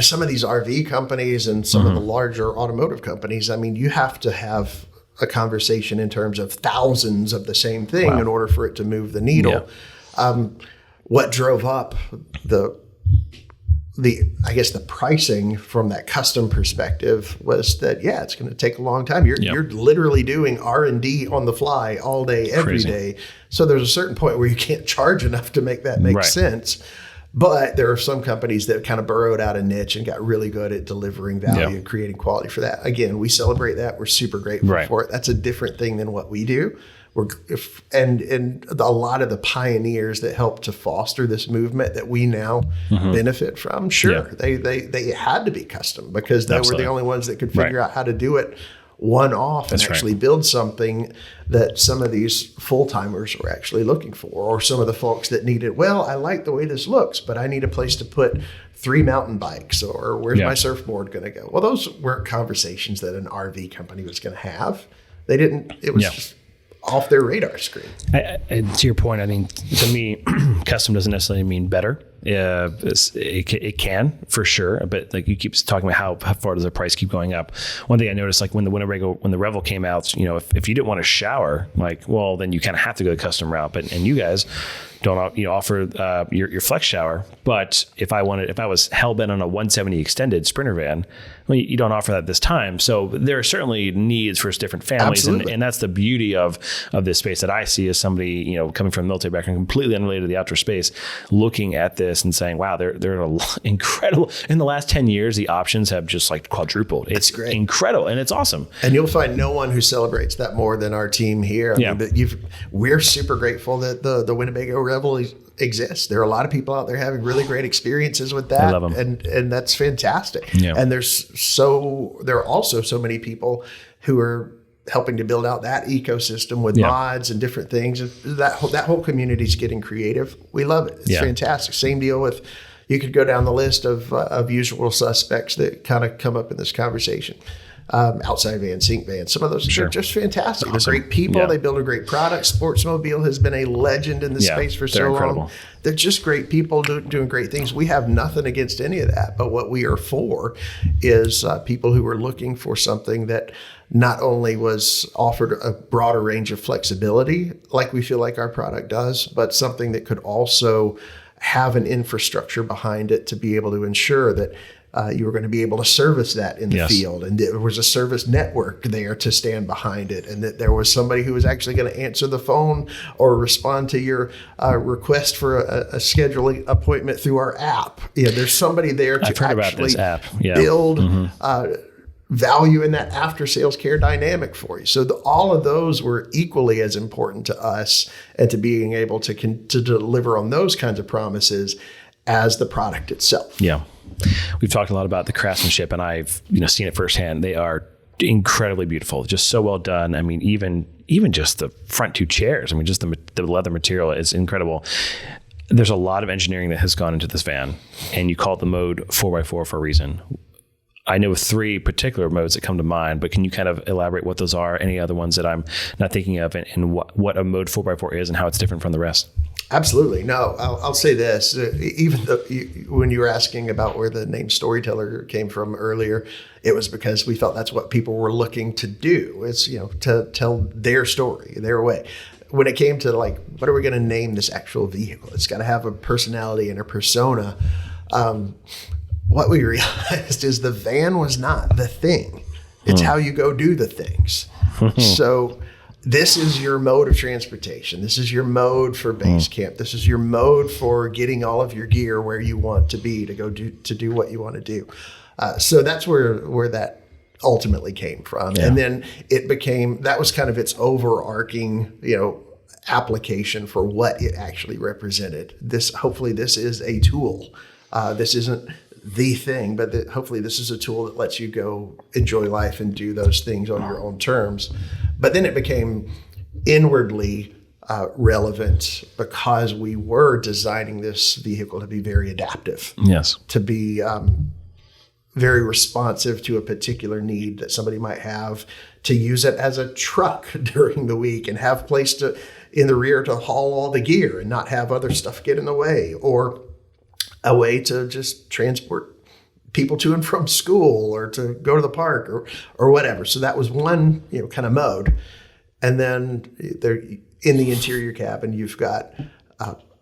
some of these RV companies and some of the larger automotive companies. I mean, you have to have a conversation in terms of thousands of the same thing in order for it to move the needle. What drove up the pricing from that custom perspective was that, it's going to take a long time. You're literally doing R&D on the fly all day, every day. So there's a certain point where you can't charge enough to make that make sense. But there are some companies that kind of burrowed out a niche and got really good at delivering value and creating quality for that. Again, we celebrate that. We're super grateful for it. That's a different thing than what we do. And a lot of the pioneers that helped to foster this movement that we now benefit from, they had to be custom because they were the only ones that could figure out how to do it one off and actually build something that some of these full-timers were actually looking for, or some of the folks that needed, I like the way this looks, but I need a place to put 3 mountain bikes, or where's my surfboard going to go? Well, those weren't conversations that an RV company was going to have. They didn't, it was just off their radar screen. To your point, I think to me, custom doesn't necessarily mean better. It can for sure, but like you keep talking about how far does the price keep going up? One thing I noticed, like when the Revel came out, if you didn't want to shower, then you kind of have to go the custom route. And you guys don't offer your flex shower. But if I was hell bent on a 170 extended Sprinter van, you don't offer that this time. So there are certainly needs for different families, and that's the beauty of this space that I see as somebody coming from a military background, completely unrelated to the outdoor space, looking at this and saying, wow, they're incredible. In the last 10 years, the options have just quadrupled. It's great. Incredible, and it's awesome. And you'll find no one who celebrates that more than our team here. I mean, we're super grateful that the Winnebago Revel exists. There are a lot of people out there having really great experiences with that. I love them. And that's fantastic. Yeah. And there are also so many people who are helping to build out that ecosystem with mods and different things. That whole community is getting creative. We love it. It's fantastic. Same deal with, you could go down the list of usual suspects that kind of come up in this conversation. Outside van, sink van, some of those are just fantastic. Awesome. They're great people. They build a great product. Sportsmobile has been a legend in the space for so long. They're just great people doing great things. We have nothing against any of that, but what we are for is people who are looking for something that not only was offered a broader range of flexibility, like we feel like our product does, but something that could also have an infrastructure behind it to be able to ensure that you were going to be able to service that in the field, and there was a service network there to stand behind it, and that there was somebody who was actually going to answer the phone or respond to your request for a scheduling appointment through our app. There's somebody there to actually build value in that after sales care dynamic for you. So all of those were equally as important to us, and to being able to deliver on those kinds of promises as the product itself. Yeah. We've talked a lot about the craftsmanship, and I've seen it firsthand. They are incredibly beautiful, just so well done. I mean, even just the front 2 chairs. I mean, just the leather material is incredible. There's a lot of engineering that has gone into this van, and you call it the mode 4x4 for a reason. I know 3 particular modes that come to mind, but can you kind of elaborate what those are? Any other ones that I'm not thinking of, and what a mode 4x4 is and how it's different from the rest? Absolutely. No, I'll say this. Even though when you were asking about where the name Storyteller came from earlier, it was because we felt that's what people were looking to do. It's, to tell their story, their way. When it came to what are we going to name this actual vehicle? It's got to have a personality and a persona. What we realized is the van was not the thing. It's how you go do the things. So this is your mode of transportation. This is your mode for base camp. This is your mode for getting all of your gear where you want to be to go do what you want to do. So that's where that ultimately came from. Yeah. And then that was kind of its overarching, application for what it actually represented. Hopefully this is a tool. This isn't the thing, but hopefully this is a tool that lets you go enjoy life and do those things on your own terms. But then it became inwardly relevant because we were designing this vehicle to be very adaptive. Yes. To be very responsive to a particular need that somebody might have, to use it as a truck during the week and have place in the rear to haul all the gear and not have other stuff get in the way, or a way to just transport people to and from school or to go to the park or whatever. So that was one, kind of mode. And then there in the interior cabin, you've got,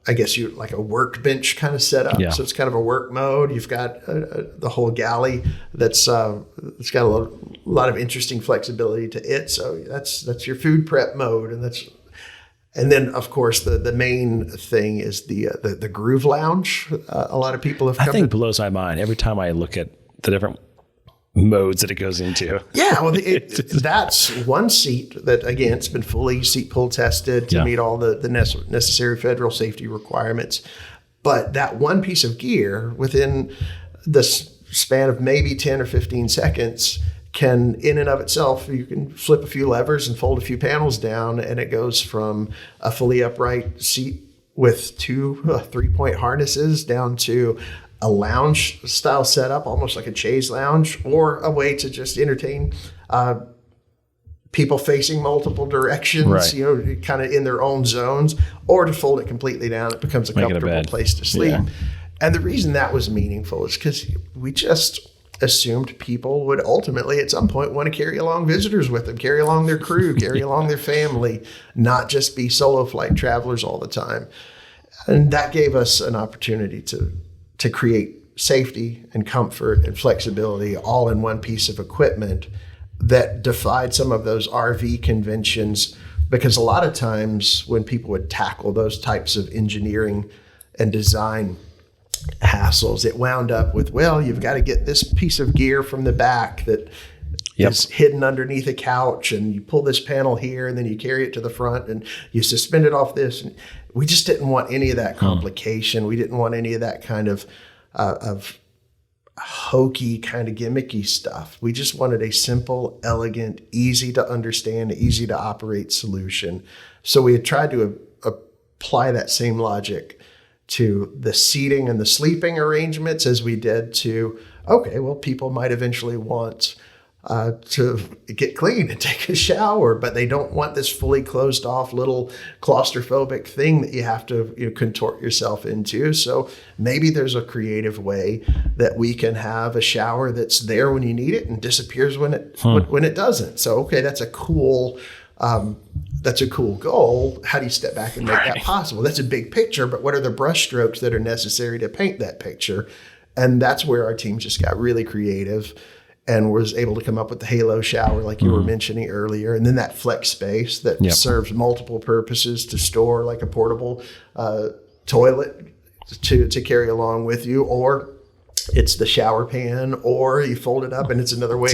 I guess you like a workbench kind of setup. Yeah. So it's kind of a work mode. You've got the whole galley it's got a lot of interesting flexibility to it. So that's your food prep mode, and then of course the main thing is the groove lounge. A lot of people have come. I think blows my mind every time I look at the different modes that it goes into. Yeah, well, that's one seat that, again, it's been fully seat pull tested to meet all the necessary federal safety requirements. But that one piece of gear within the span of maybe 10 or 15 seconds can, in and of itself, you can flip a few levers and fold a few panels down, and it goes from a fully upright seat with two 3-point harnesses down to a lounge style setup, almost like a chaise lounge, or a way to just entertain people facing multiple directions, right. Kind of in their own zones, or to fold it completely down. It becomes a comfortable place to sleep. Yeah. And the reason that was meaningful is because we just assumed people would ultimately at some point want to carry along visitors with them, carry along their crew, carry along their family, not just be solo flight travelers all the time. And that gave us an opportunity to create safety and comfort and flexibility all in one piece of equipment that defied some of those RV conventions, because a lot of times when people would tackle those types of engineering and design hassles, it wound up with, well, you've got to get this piece of gear from the back that is hidden underneath a couch, and you pull this panel here and then you carry it to the front and you suspend it off this. And we just didn't want any of that complication. We didn't want any of that kind of hokey, kind of gimmicky stuff. We just wanted a simple, elegant, easy to understand, easy to operate solution. So we had tried to apply that same logic to the seating and the sleeping arrangements as we did to, okay, well, people might eventually want to get clean and take a shower, but they don't want this fully closed off little claustrophobic thing that you have to contort yourself into. So maybe there's a creative way that we can have a shower that's there when you need it and disappears when it doesn't. So, okay, that's a cool goal. How do you step back and make that possible? That's a big picture, but what are the brush strokes that are necessary to paint that picture? And that's where our team just got really creative and was able to come up with the Halo shower, like you were mentioning earlier, and then that flex space that serves multiple purposes to store, like a portable toilet to carry along with you, or it's the shower pan, or you fold it up and it's another way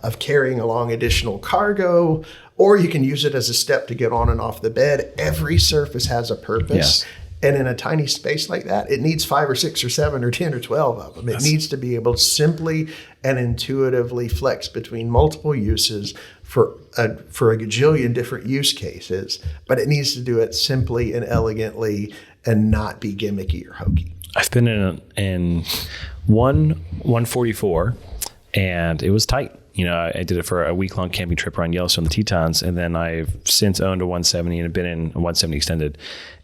of carrying along additional cargo, or you can use it as a step to get on and off the bed. Every surface has a purpose. Yes. And in a tiny space like that, it needs 5 or 6 or 7 or 10 or 12 of them. It needs to be able to simply and intuitively flex between multiple uses for a gajillion different use cases. But it needs to do it simply and elegantly and not be gimmicky or hokey. I've been in one 144, and it was tight. I did it for a week-long camping trip around Yellowstone, the Tetons, and then I've since owned a 170 and have been in a 170 extended,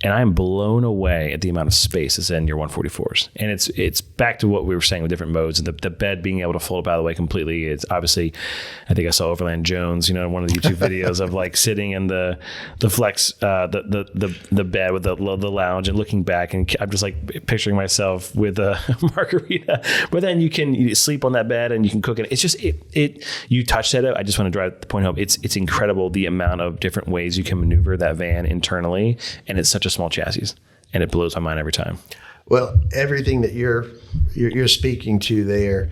and I'm blown away at the amount of space that's in your 144s. And it's back to what we were saying with different modes, and the bed being able to fold up out of the way completely. It's obviously, I think I saw Overland Jones, in one of the YouTube videos of like sitting in the flex, the bed with the lounge and looking back, and I'm just like picturing myself with a margarita, but then you sleep on that bed and you can cook it. It's just, you touched that. I just want to drive the point home. It's incredible the amount of different ways you can maneuver that van internally, and it's such a small chassis, and it blows my mind every time. Well, everything that you're speaking to there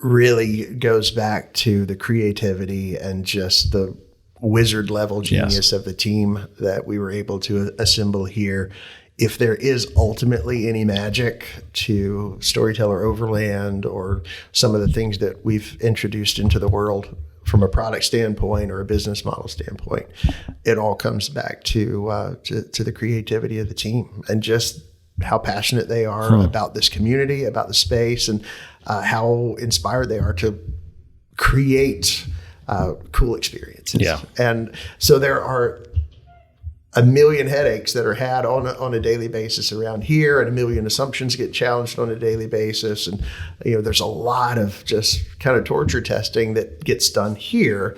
really goes back to the creativity and just the wizard level genius of the team that we were able to assemble here. If there is ultimately any magic to Storyteller Overland or some of the things that we've introduced into the world from a product standpoint or a business model standpoint, it all comes back to the creativity of the team and just how passionate they are about this community, about the space, and how inspired they are to create cool experiences. Yeah. And so there are a million headaches that are had on a daily basis around here, and a million assumptions get challenged on a daily basis. And, there's a lot of just kind of torture testing that gets done here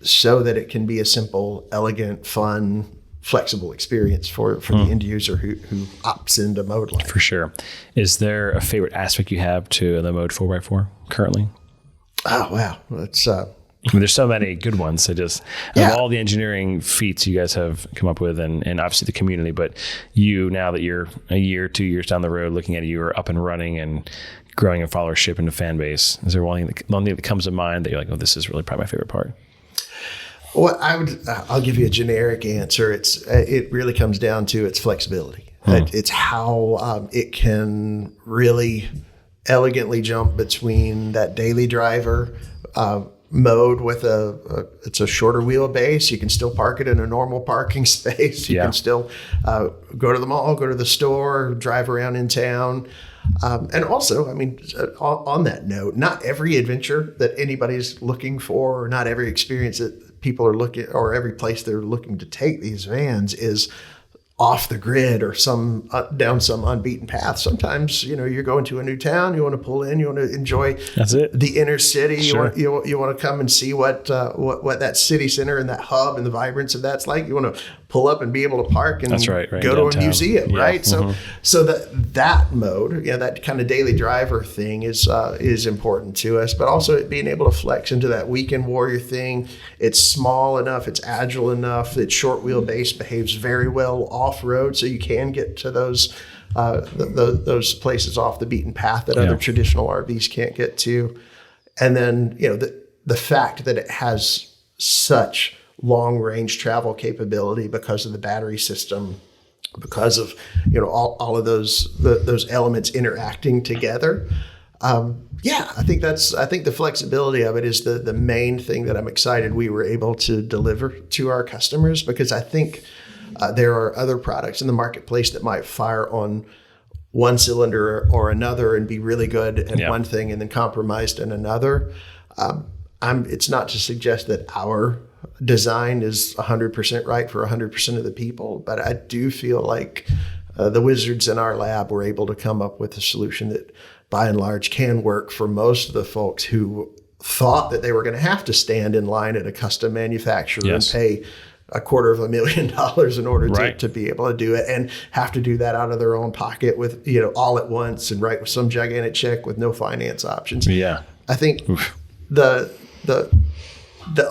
so that it can be a simple, elegant, fun, flexible experience for the end user who opts into mode life. For sure. Is there a favorite aspect you have to the mode 4x4 currently? Oh, wow. That's, there's so many good ones. Of all the engineering feats you guys have come up with, and obviously the community, but now that you're a year, 2 years down the road, looking at it, you're up and running and growing a followership and a fan base. Is there one thing that comes to mind that you're like, oh, this is really probably my favorite part? Well, I'll give you a generic answer. It really comes down to its flexibility. It's how it can really elegantly jump between that daily driver mode with it's a shorter wheelbase. You can still park it in a normal parking space. You can still go to the mall, go to the store, drive around in town. And also, on that note, not every adventure that anybody's looking for, or not every experience that people are looking, or every place they're looking to take these vans is off the grid or some down some unbeaten path. Sometimes, you're going to a new town, you want to pull in, you want to enjoy the inner city. Sure. You want to come and see what that city center and that hub and the vibrance of that's like. You want to pull up and be able to park and right go to downtown. A museum, right? So that mode, that kind of daily driver thing is important to us, but also it being able to flex into that weekend warrior thing. It's small enough, it's agile enough, it's short wheelbase, behaves very well off-road, so you can get to those places off the beaten path that other traditional RVs can't get to. And then, the fact that it has such long range travel capability because of the battery system, because of all of those elements interacting together. I think the flexibility of it is the main thing that I'm excited we were able to deliver to our customers, because I think there are other products in the marketplace that might fire on one cylinder or another and be really good at one thing and then compromised in another. It's not to suggest that our design is 100% right for 100% of the people, but I do feel like the wizards in our lab were able to come up with a solution that by and large can work for most of the folks who thought that they were going to have to stand in line at a custom manufacturer and pay $250,000 in order to be able to do it, and have to do that out of their own pocket with, all at once and write with some gigantic check with no finance options. Yeah. I think the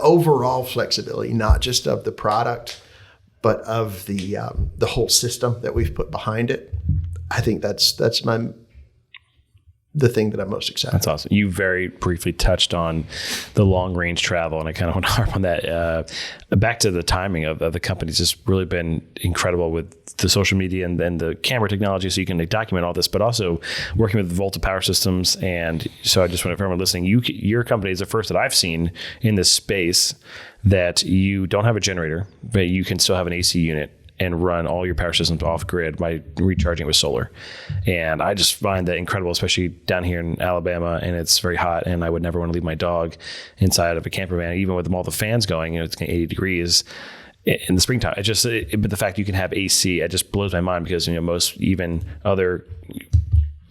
overall flexibility, not just of the product, but of the whole system that we've put behind it, I think that's the thing that I'm most excited about. That's awesome. You very briefly touched on the long range travel, and I kind of want to harp on that. Back to the timing of the company's just really been incredible with the social media and then the camera technology, so you can document all this, but also working with Volta Power Systems. And so I just want to, for everyone listening, your company is the first that I've seen in this space that you don't have a generator, but you can still have an AC unit and run all your power systems off grid by recharging it with solar. And I just find that incredible, especially down here in Alabama, and it's very hot, and I would never want to leave my dog inside of a camper van, even with all the fans going, it's 80 degrees in the springtime. But the fact you can have AC, it just blows my mind, because, most, even other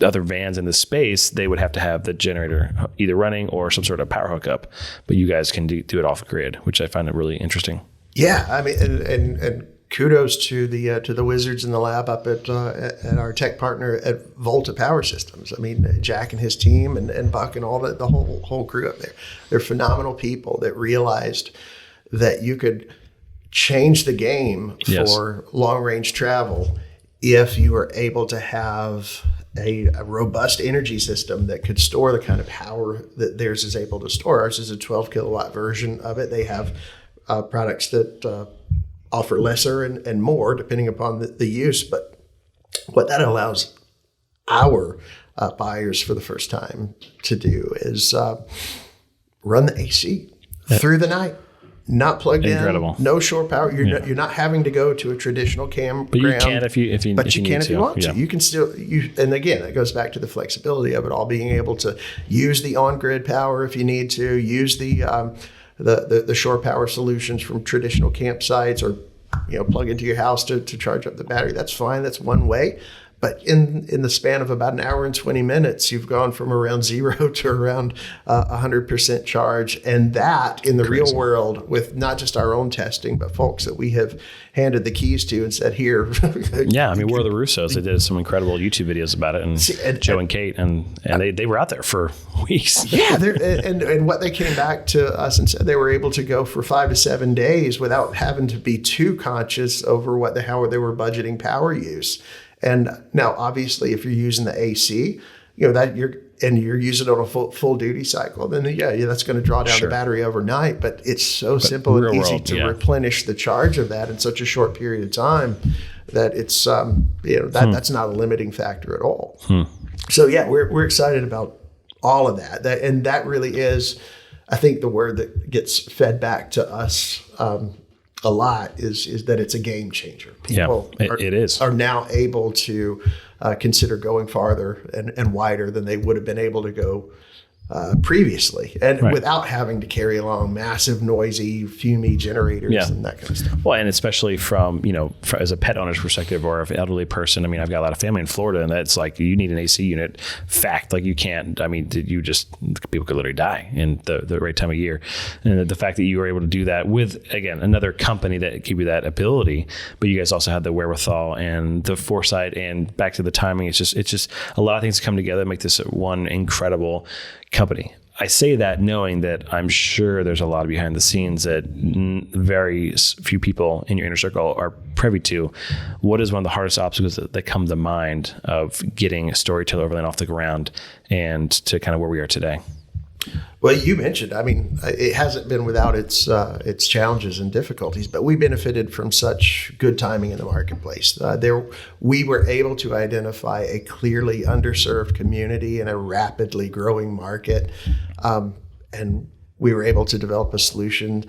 vans in this space, they would have to have the generator either running or some sort of power hookup, but you guys can do it off grid, which I find it really interesting. Yeah. I mean, and kudos to the wizards in the lab up at our tech partner at Volta Power Systems. I mean, Jack and his team and Buck and all the whole crew up there. They're phenomenal people that realized that you could change the game for long range travel if you were able to have a robust energy system that could store the kind of power that theirs is able to store. Ours is a 12 kilowatt version of it. They have products that offer lesser and more depending upon the use. But what that allows our buyers for the first time to do is run the AC through the night, not plugged in, no shore power. You're not having to go to a traditional campground. But you can if you want to. You can still and again, it goes back to the flexibility of it all, being able to use the on-grid power if you need to, use the shore power solutions from traditional campsites, or plug into your house to charge up the battery. That's fine. That's one way. But in the span of about an hour and 20 minutes, you've gone from around 0 to around 100% charge. And that in the real world, with not just our own testing, but folks that we have handed the keys to and said, here. Yeah, I mean, we're the Russos. They did some incredible YouTube videos about it, and Joe and Kate, and they were out there for weeks. Yeah, and what they came back to us and said, they were able to go for 5 to 7 days without having to be too conscious over how they were budgeting power use. And now, obviously, if you're using the AC, that you're using it on a full duty cycle, then that's going to draw down the battery overnight. But it's so simple and easy to replenish the charge of that in such a short period of time that it's that's not a limiting factor at all. So we're excited about all of that. And that really is, I think, the word that gets fed back to us a lot is that it's a game changer. People it is. Are now able to consider going farther and wider than they would have been able to go previously, and without having to carry along massive, noisy, fumey generators and that kind of stuff. Well, and especially from, as a pet owner's perspective or an elderly person, I mean, I've got a lot of family in Florida, and that's like, you need an AC unit. Fact, like you can't, I mean, people could literally die in the right time of year. And the fact that you were able to do that with, again, another company that gave you that ability, but you guys also had the wherewithal and the foresight, and back to the timing, it's just a lot of things come together to make this one incredible company. I say that knowing that I'm sure there's a lot behind the scenes that very few people in your inner circle are privy to. What is one of the hardest obstacles that come to mind of getting Storyteller Overland off the ground and to kind of where we are today? Well, you mentioned, I mean, it hasn't been without its challenges and difficulties, but we benefited from such good timing in the marketplace. We were able to identify a clearly underserved community in a rapidly growing market, and we were able to develop a solution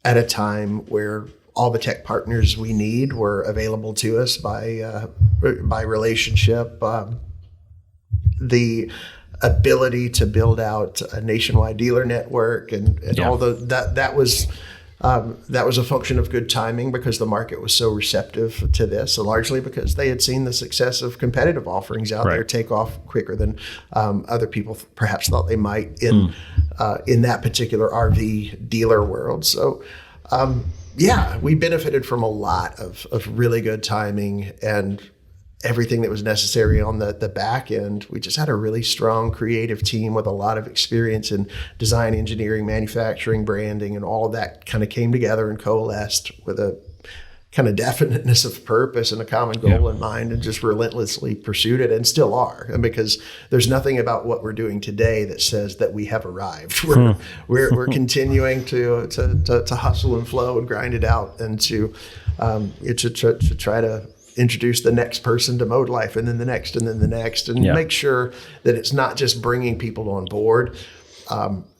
at a time where all the tech partners we need were available to us by relationship. The ability to build out a nationwide dealer network and all that was a function of good timing, because the market was so receptive to this, and largely because they had seen the success of competitive offerings out there take off quicker than other people perhaps thought they might in that particular RV dealer world. So we benefited from a lot of really good timing and everything that was necessary on the back end. We just had a really strong creative team with a lot of experience in design, engineering, manufacturing, branding, and all of that kind of came together and coalesced with a kind of definiteness of purpose and a common goal in mind, and just relentlessly pursued it, and still are. And because there's nothing about what we're doing today that says that we have arrived. We're continuing to hustle and flow and grind it out, and to try to introduce the next person to Mode Life, and then the next, and then the next, and make sure that it's not just bringing people on board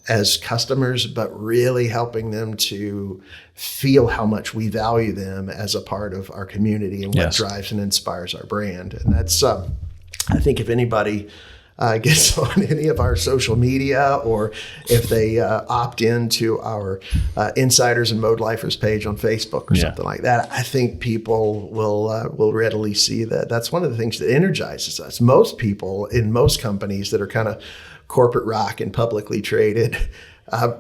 as customers, but really helping them to feel how much we value them as a part of our community and what drives and inspires our brand. And that's, I think if anybody gets on any of our social media, or if they opt into our Insiders and Mode Lifers page on Facebook or something like that, I think people will readily see that that's one of the things that energizes us. Most people in most companies that are kind of corporate rock and publicly traded,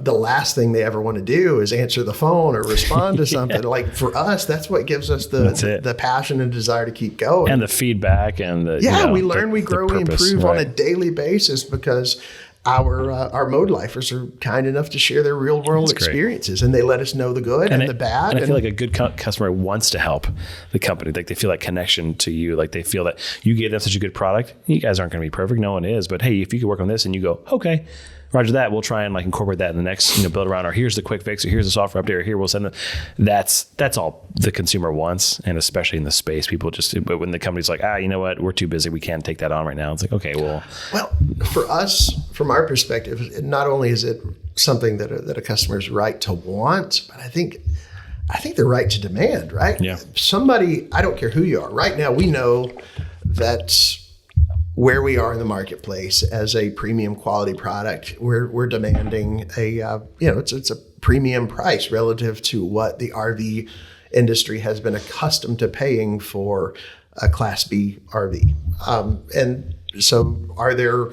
the last thing they ever want to do is answer the phone or respond to something. Like, for us, that's what gives us the passion and desire to keep going. And the feedback and we learn, we grow, we improve on a daily basis, because our Mode Lifers are kind enough to share their real world experiences, and they let us know the good and the bad. And I feel like a good customer wants to help the company. Like, they feel like connection to you. Like, they feel that you gave them such a good product. You guys aren't going to be perfect. No one is. But hey, if you could work on this, and you go, okay, roger that, we'll try and like incorporate that in the next, build around, or here's the quick fix, or here's the software update, or here we'll send them. That's all the consumer wants. And especially in the space, people but when the company's like, you know what, we're too busy, we can't take that on right now. It's like, okay, well, for us, from our perspective, not only is it something that a customer's right to want, but I think they're right to demand, right? Yeah. Somebody, I don't care who you are, right now we know that where we are in the marketplace as a premium quality product, we're demanding it's a premium price relative to what the RV industry has been accustomed to paying for a Class B RV. And so are there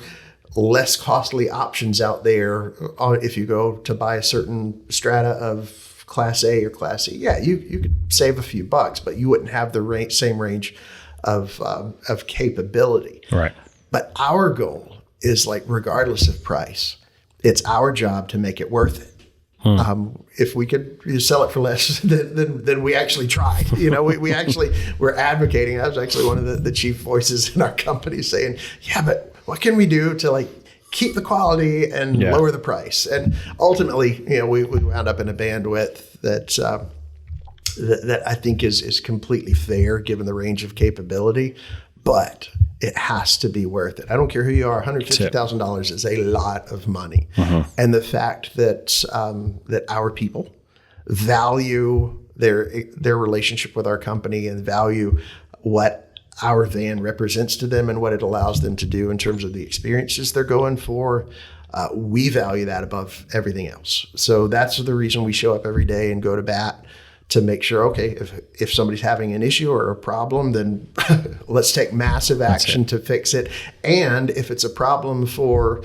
less costly options out there if you go to buy a certain strata of Class A or Class E? Yeah, you could save a few bucks, but you wouldn't have the same range of capability. Right. But our goal is, like, regardless of price, it's our job to make it worth it. If we could sell it for less, then we actually tried. We're advocating. I was actually one of the chief voices in our company saying, yeah, but what can we do to, like, keep the quality and lower the price? And ultimately, we wound up in a bandwidth that I think is completely fair given the range of capability, but it has to be worth it. I don't care who you are. $150,000 is a lot of money. And the fact that our people value their relationship with our company and value what our van represents to them and what it allows them to do in terms of the experiences they're going for, we value that above everything else. So that's the reason we show up every day and go to bat to make sure, okay, if somebody's having an issue or a problem, then let's take massive action to fix it. And if it's a problem for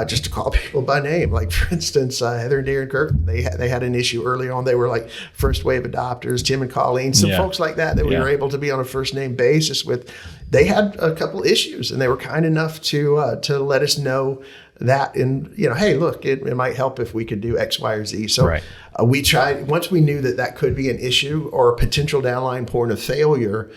just to call people by name, like for instance, Heather and Darren Kirk, they had an issue early on. They were like first wave adopters, Tim and Colleen, some folks like that we were able to be on a first name basis with. They had a couple issues and they were kind enough to let us know that, and hey, look, it might help if we could do X, Y, or Z. So we tried. Once we knew that could be an issue or a potential downline point of failure,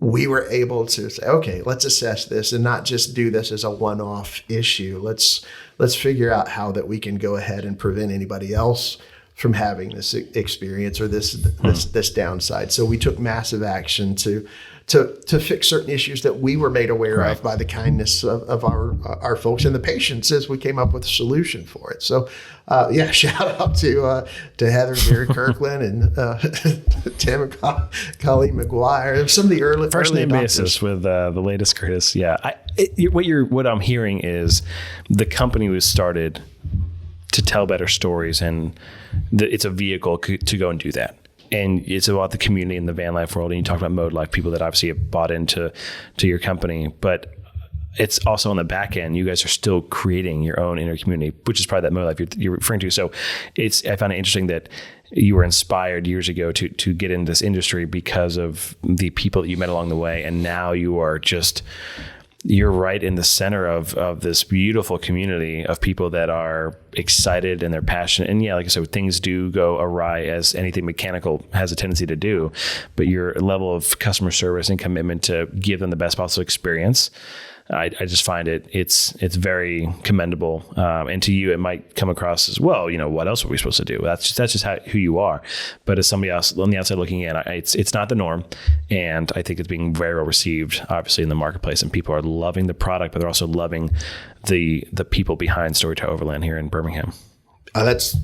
we were able to say, okay, let's assess this and not just do this as a one-off issue. Let's figure out how that we can go ahead and prevent anybody else from having this experience or this downside. So we took massive action to fix certain issues that we were made aware of by the kindness of our folks and the patience as we came up with a solution for it. So, shout out to Heather, Gary Kirkland, and Tim and Colleen McGuire. Some of the early first name adopters. basis with the latest Curtis. Yeah, what I'm hearing is the company was started to tell better stories, and it's a vehicle to go and do that. And it's about the community in the van life world. And you talk about mode life, people that obviously have bought into your company, but it's also on the back end. You guys are still creating your own inner community, which is probably that mode life you're referring to. So I found it interesting that you were inspired years ago to get into this industry because of the people that you met along the way. And now you're right in the center of this beautiful community of people that are excited and they're passionate. And like I said, things do go awry, as anything mechanical has a tendency to do, but your level of customer service and commitment to give them the best possible experience, I just find it's very commendable. And to you, it might come across as, well, what else are we supposed to do? That's just who you are. But as somebody else on the outside looking in, it's not the norm. And I think it's being very well received, obviously, in the marketplace. And people are loving the product, but they're also loving the people behind Storyteller Overland here in Birmingham. That's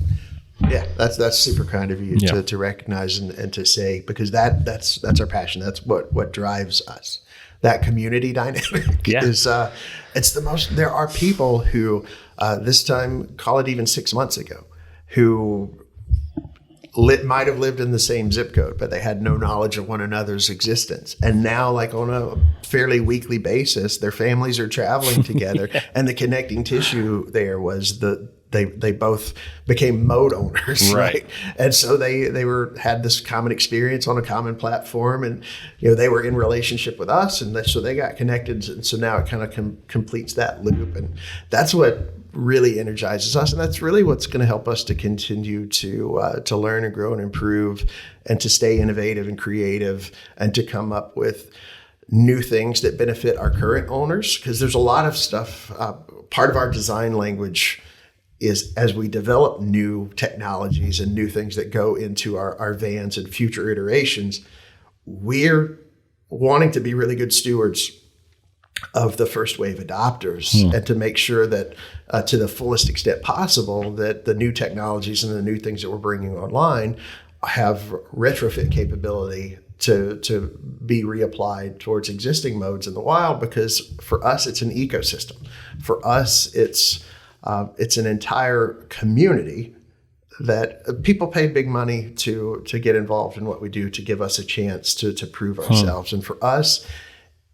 super kind of you to recognize and to say, because that's our passion. That's what drives us. That community dynamic is it's the most. There are people who this time, call it even 6 months ago, who might have lived in the same zip code, but they had no knowledge of one another's existence. And now, like on a fairly weekly basis, their families are traveling together, and the connecting tissue there was they both became mode owners, right? And so they had this common experience on a common platform, and they were in relationship with us, and so they got connected. And so now it kind of completes that loop, and that's what really energizes us, and that's really what's going to help us to continue to learn and grow and improve, and to stay innovative and creative, and to come up with new things that benefit our current owners. Because there's a lot of stuff. Part of our design language is, as we develop new technologies and new things that go into our vans and future iterations, we're wanting to be really good stewards of the first wave adopters and to make sure that to the fullest extent possible that the new technologies and the new things that we're bringing online have retrofit capability to be reapplied towards existing modes in the wild. Because for us, it's an ecosystem. For us, it's an entire community that people pay big money to get involved in what we do, to give us a chance to prove ourselves. And for us,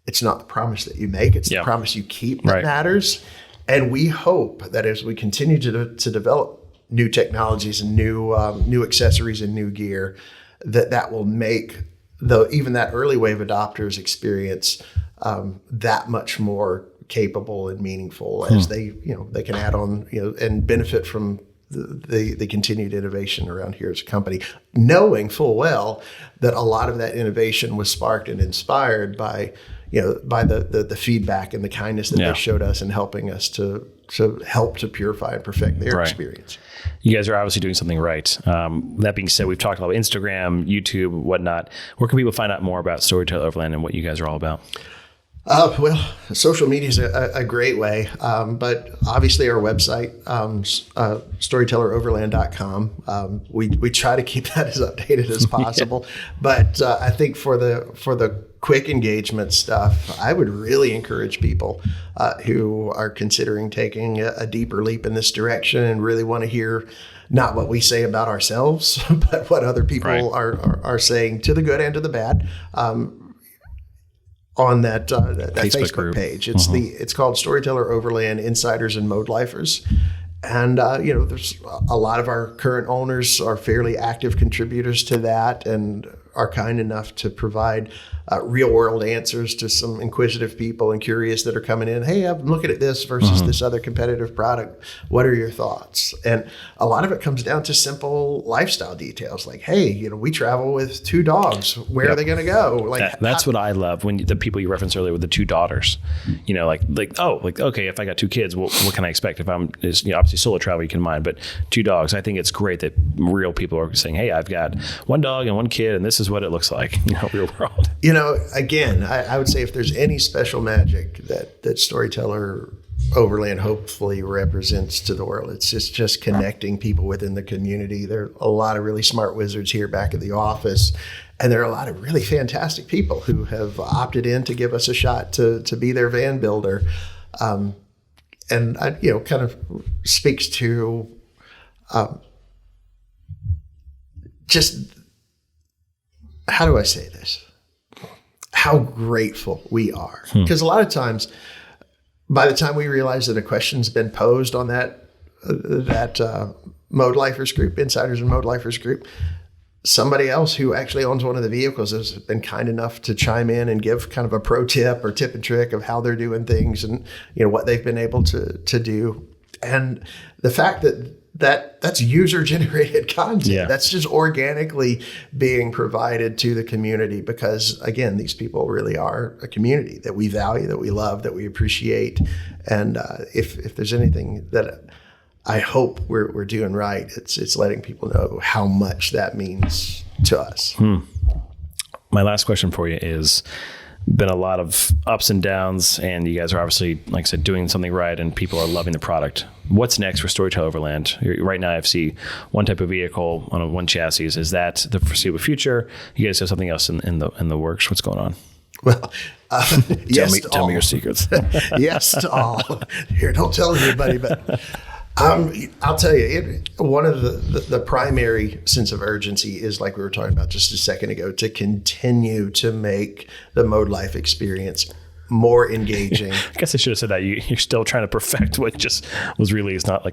it's not the promise that you make, it's the promise you keep that matters. And we hope that as we continue to develop new technologies and new accessories and new gear, that will make even that early wave adopters experience that much more capable and meaningful as they can add on and benefit from the continued innovation around here as a company, knowing full well that a lot of that innovation was sparked and inspired by the feedback and the kindness that they showed us in helping us to help to purify and perfect their experience. You guys are obviously doing something right. That being said, we've talked about Instagram, YouTube, whatnot. Where can people find out more about Storyteller Overland and what you guys are all about? Well, social media is a great way, but obviously our website, storytelleroverland.com. We try to keep that as updated as possible, but I think for the quick engagement stuff, I would really encourage people who are considering taking a deeper leap in this direction and really want to hear not what we say about ourselves, but what other people are saying, to the good and to the bad. On that Facebook page. It's called Storyteller Overland Insiders and Mode Lifers. And, there's a lot of our current owners are fairly active contributors to that and are kind enough to provide real world answers to some inquisitive people and curious that are coming in. Hey, I'm looking at this versus this other competitive product. What are your thoughts? And a lot of it comes down to simple lifestyle details like, hey, we travel with 2 dogs. Where are they going to go? Like that's what I love when the people you referenced earlier with the 2 daughters, okay, if I got 2 kids, what can I expect? If I'm obviously solo travel, you can mind, but 2 dogs. I think it's great that real people are saying, hey, I've got 1 dog and 1 kid, and this is what it looks like, real world. Again, I would say if there's any special magic that Storyteller Overland hopefully represents to the world, it's just connecting people within the community. There are a lot of really smart wizards here back at the office, and there are a lot of really fantastic people who have opted in to give us a shot to be their van builder. And I, kind of speaks to just, how do I say this? How grateful we are. Because a lot of times, by the time we realize that a question's been posed on that Mode Lifers group, Insiders and Mode Lifers group, somebody else who actually owns one of the vehicles has been kind enough to chime in and give kind of a pro tip or tip and trick of how they're doing things and what they've been able to do. And the fact that's user generated content, that's just organically being provided to the community, because again, these people really are a community that we value, that we love, that we appreciate. And if there's anything that I hope we're doing right, it's letting people know how much that means to us. My last question for you is, been a lot of ups and downs, and you guys are obviously, like I said, doing something right, and people are loving the product. What's next for Storyteller Overland? Right now I see one type of vehicle on one chassis. Is that the foreseeable future? You guys have something else in the works? What's going on? Well, yes, tell me your secrets. Yes to all. Here, don't tell anybody, but I'll tell you, one of the primary sense of urgency is, like we were talking about just a second ago, to continue to make the Mode Life experience more engaging. I guess I should have said that. You're still trying to perfect what just was released not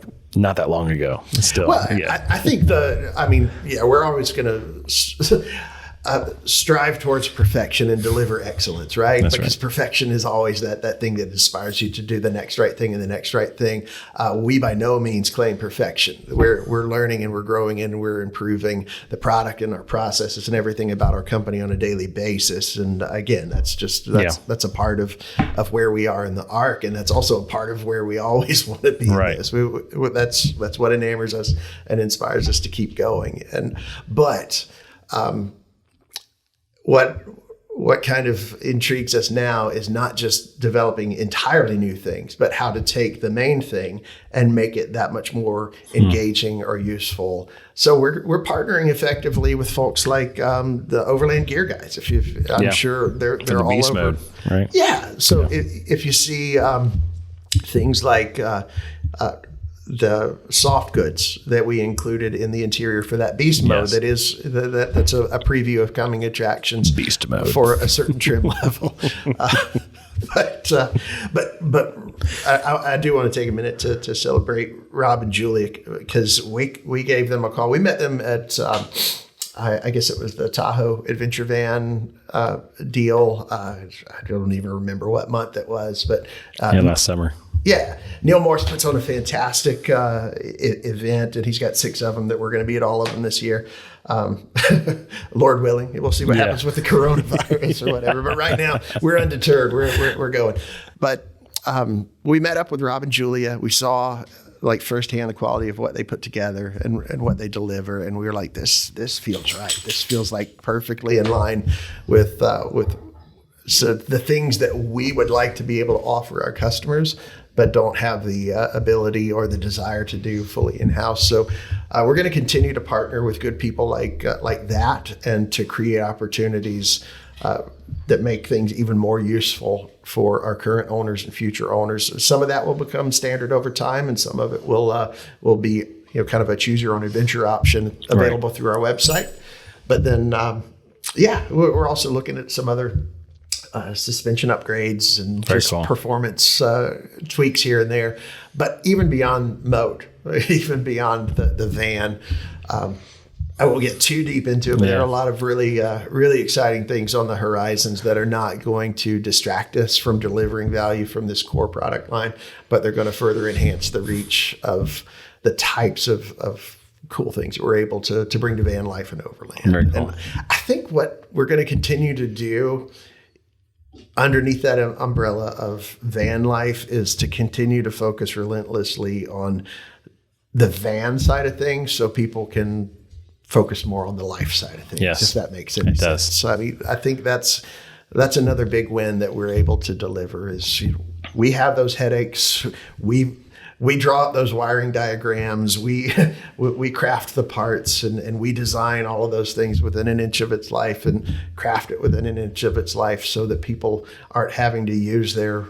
that long ago. Still, well, I think we're always going to strive towards perfection and deliver excellence, right? That's because right. Perfection is always that thing that inspires you to do the next right thing and the next right thing. We by no means claim perfection. We're learning and we're growing and we're improving the product and our processes and everything about our company on a daily basis. And again, that's a part of where we are in the arc, and that's also a part of where we always want to be. Right. In this. That's what enamors us and inspires us to keep going. But what kind of intrigues us now is not just developing entirely new things, but how to take the main thing and make it that much more engaging or useful. So we're partnering effectively with folks like the Overland Gear guys. I'm sure they're all beast over. Mode, right? Yeah. So if you see things like the soft goods that we included in the interior for that beast mode. Yes. That's a preview of coming attractions Beast mode for a certain trim level. But I do want to take a minute to celebrate Rob and Julia, because we gave them a call. We met them at I guess it was the Tahoe Adventure Van deal. I don't even remember what month it was, but last summer. Yeah, Neil Morse puts on a fantastic event, and he's got 6 of them that we're going to be at all of them this year. Lord willing, we'll see what happens with the coronavirus or whatever. But right now, we're undeterred. We're going. But we met up with Rob and Julia. We saw like firsthand the quality of what they put together and what they deliver, and we were like, this feels right. This feels like perfectly in line with so the things that we would like to be able to offer our customers, but don't have the ability or the desire to do fully in-house. So we're going to continue to partner with good people like that, and to create opportunities that make things even more useful for our current owners and future owners. Some of that will become standard over time, and some of it will be kind of a choose your own adventure option available through our website. But then we're also looking at some other suspension upgrades and Very just cool. performance tweaks here and there. But even beyond mode, even beyond the van, I won't get too deep into it, but there are a lot of really exciting things on the horizons that are not going to distract us from delivering value from this core product line, but they're going to further enhance the reach of the types of cool things that we're able to bring to van life and Overland. Very cool. And I think what we're going to continue to do underneath that umbrella of van life is to continue to focus relentlessly on the van side of things, so people can focus more on the life side of things. Yes, if that makes any sense. does. So I mean, I think that's another big win that we're able to deliver is we have those headaches. We draw up those wiring diagrams. We craft the parts and we design all of those things within an inch of its life and craft it within an inch of its life, so that people aren't having to use their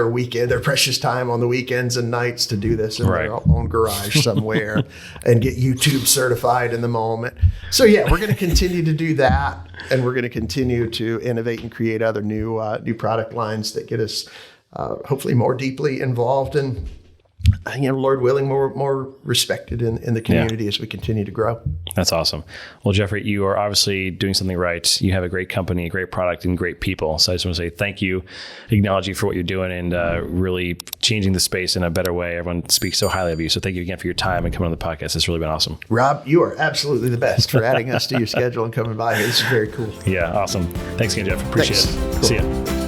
weekend, their precious time on the weekends and nights to do this in their own garage somewhere and get YouTube certified in the moment. So yeah, we're going to continue to do that, and we're going to continue to innovate and create other new product lines that get us hopefully more deeply involved and, Lord willing, more respected in the community as we continue to grow. That's awesome. Well, Jeffrey, you are obviously doing something right. You have a great company, a great product, and great people. So I just want to say thank you, acknowledge you for what you're doing, and really changing the space in a better way. Everyone speaks so highly of you. So thank you again for your time and coming on the podcast. It's really been awesome. Rob, you are absolutely the best for adding us to your schedule and coming by here. This is very cool. Yeah, awesome. Thanks again, Jeff. Appreciate it. Cool. See ya.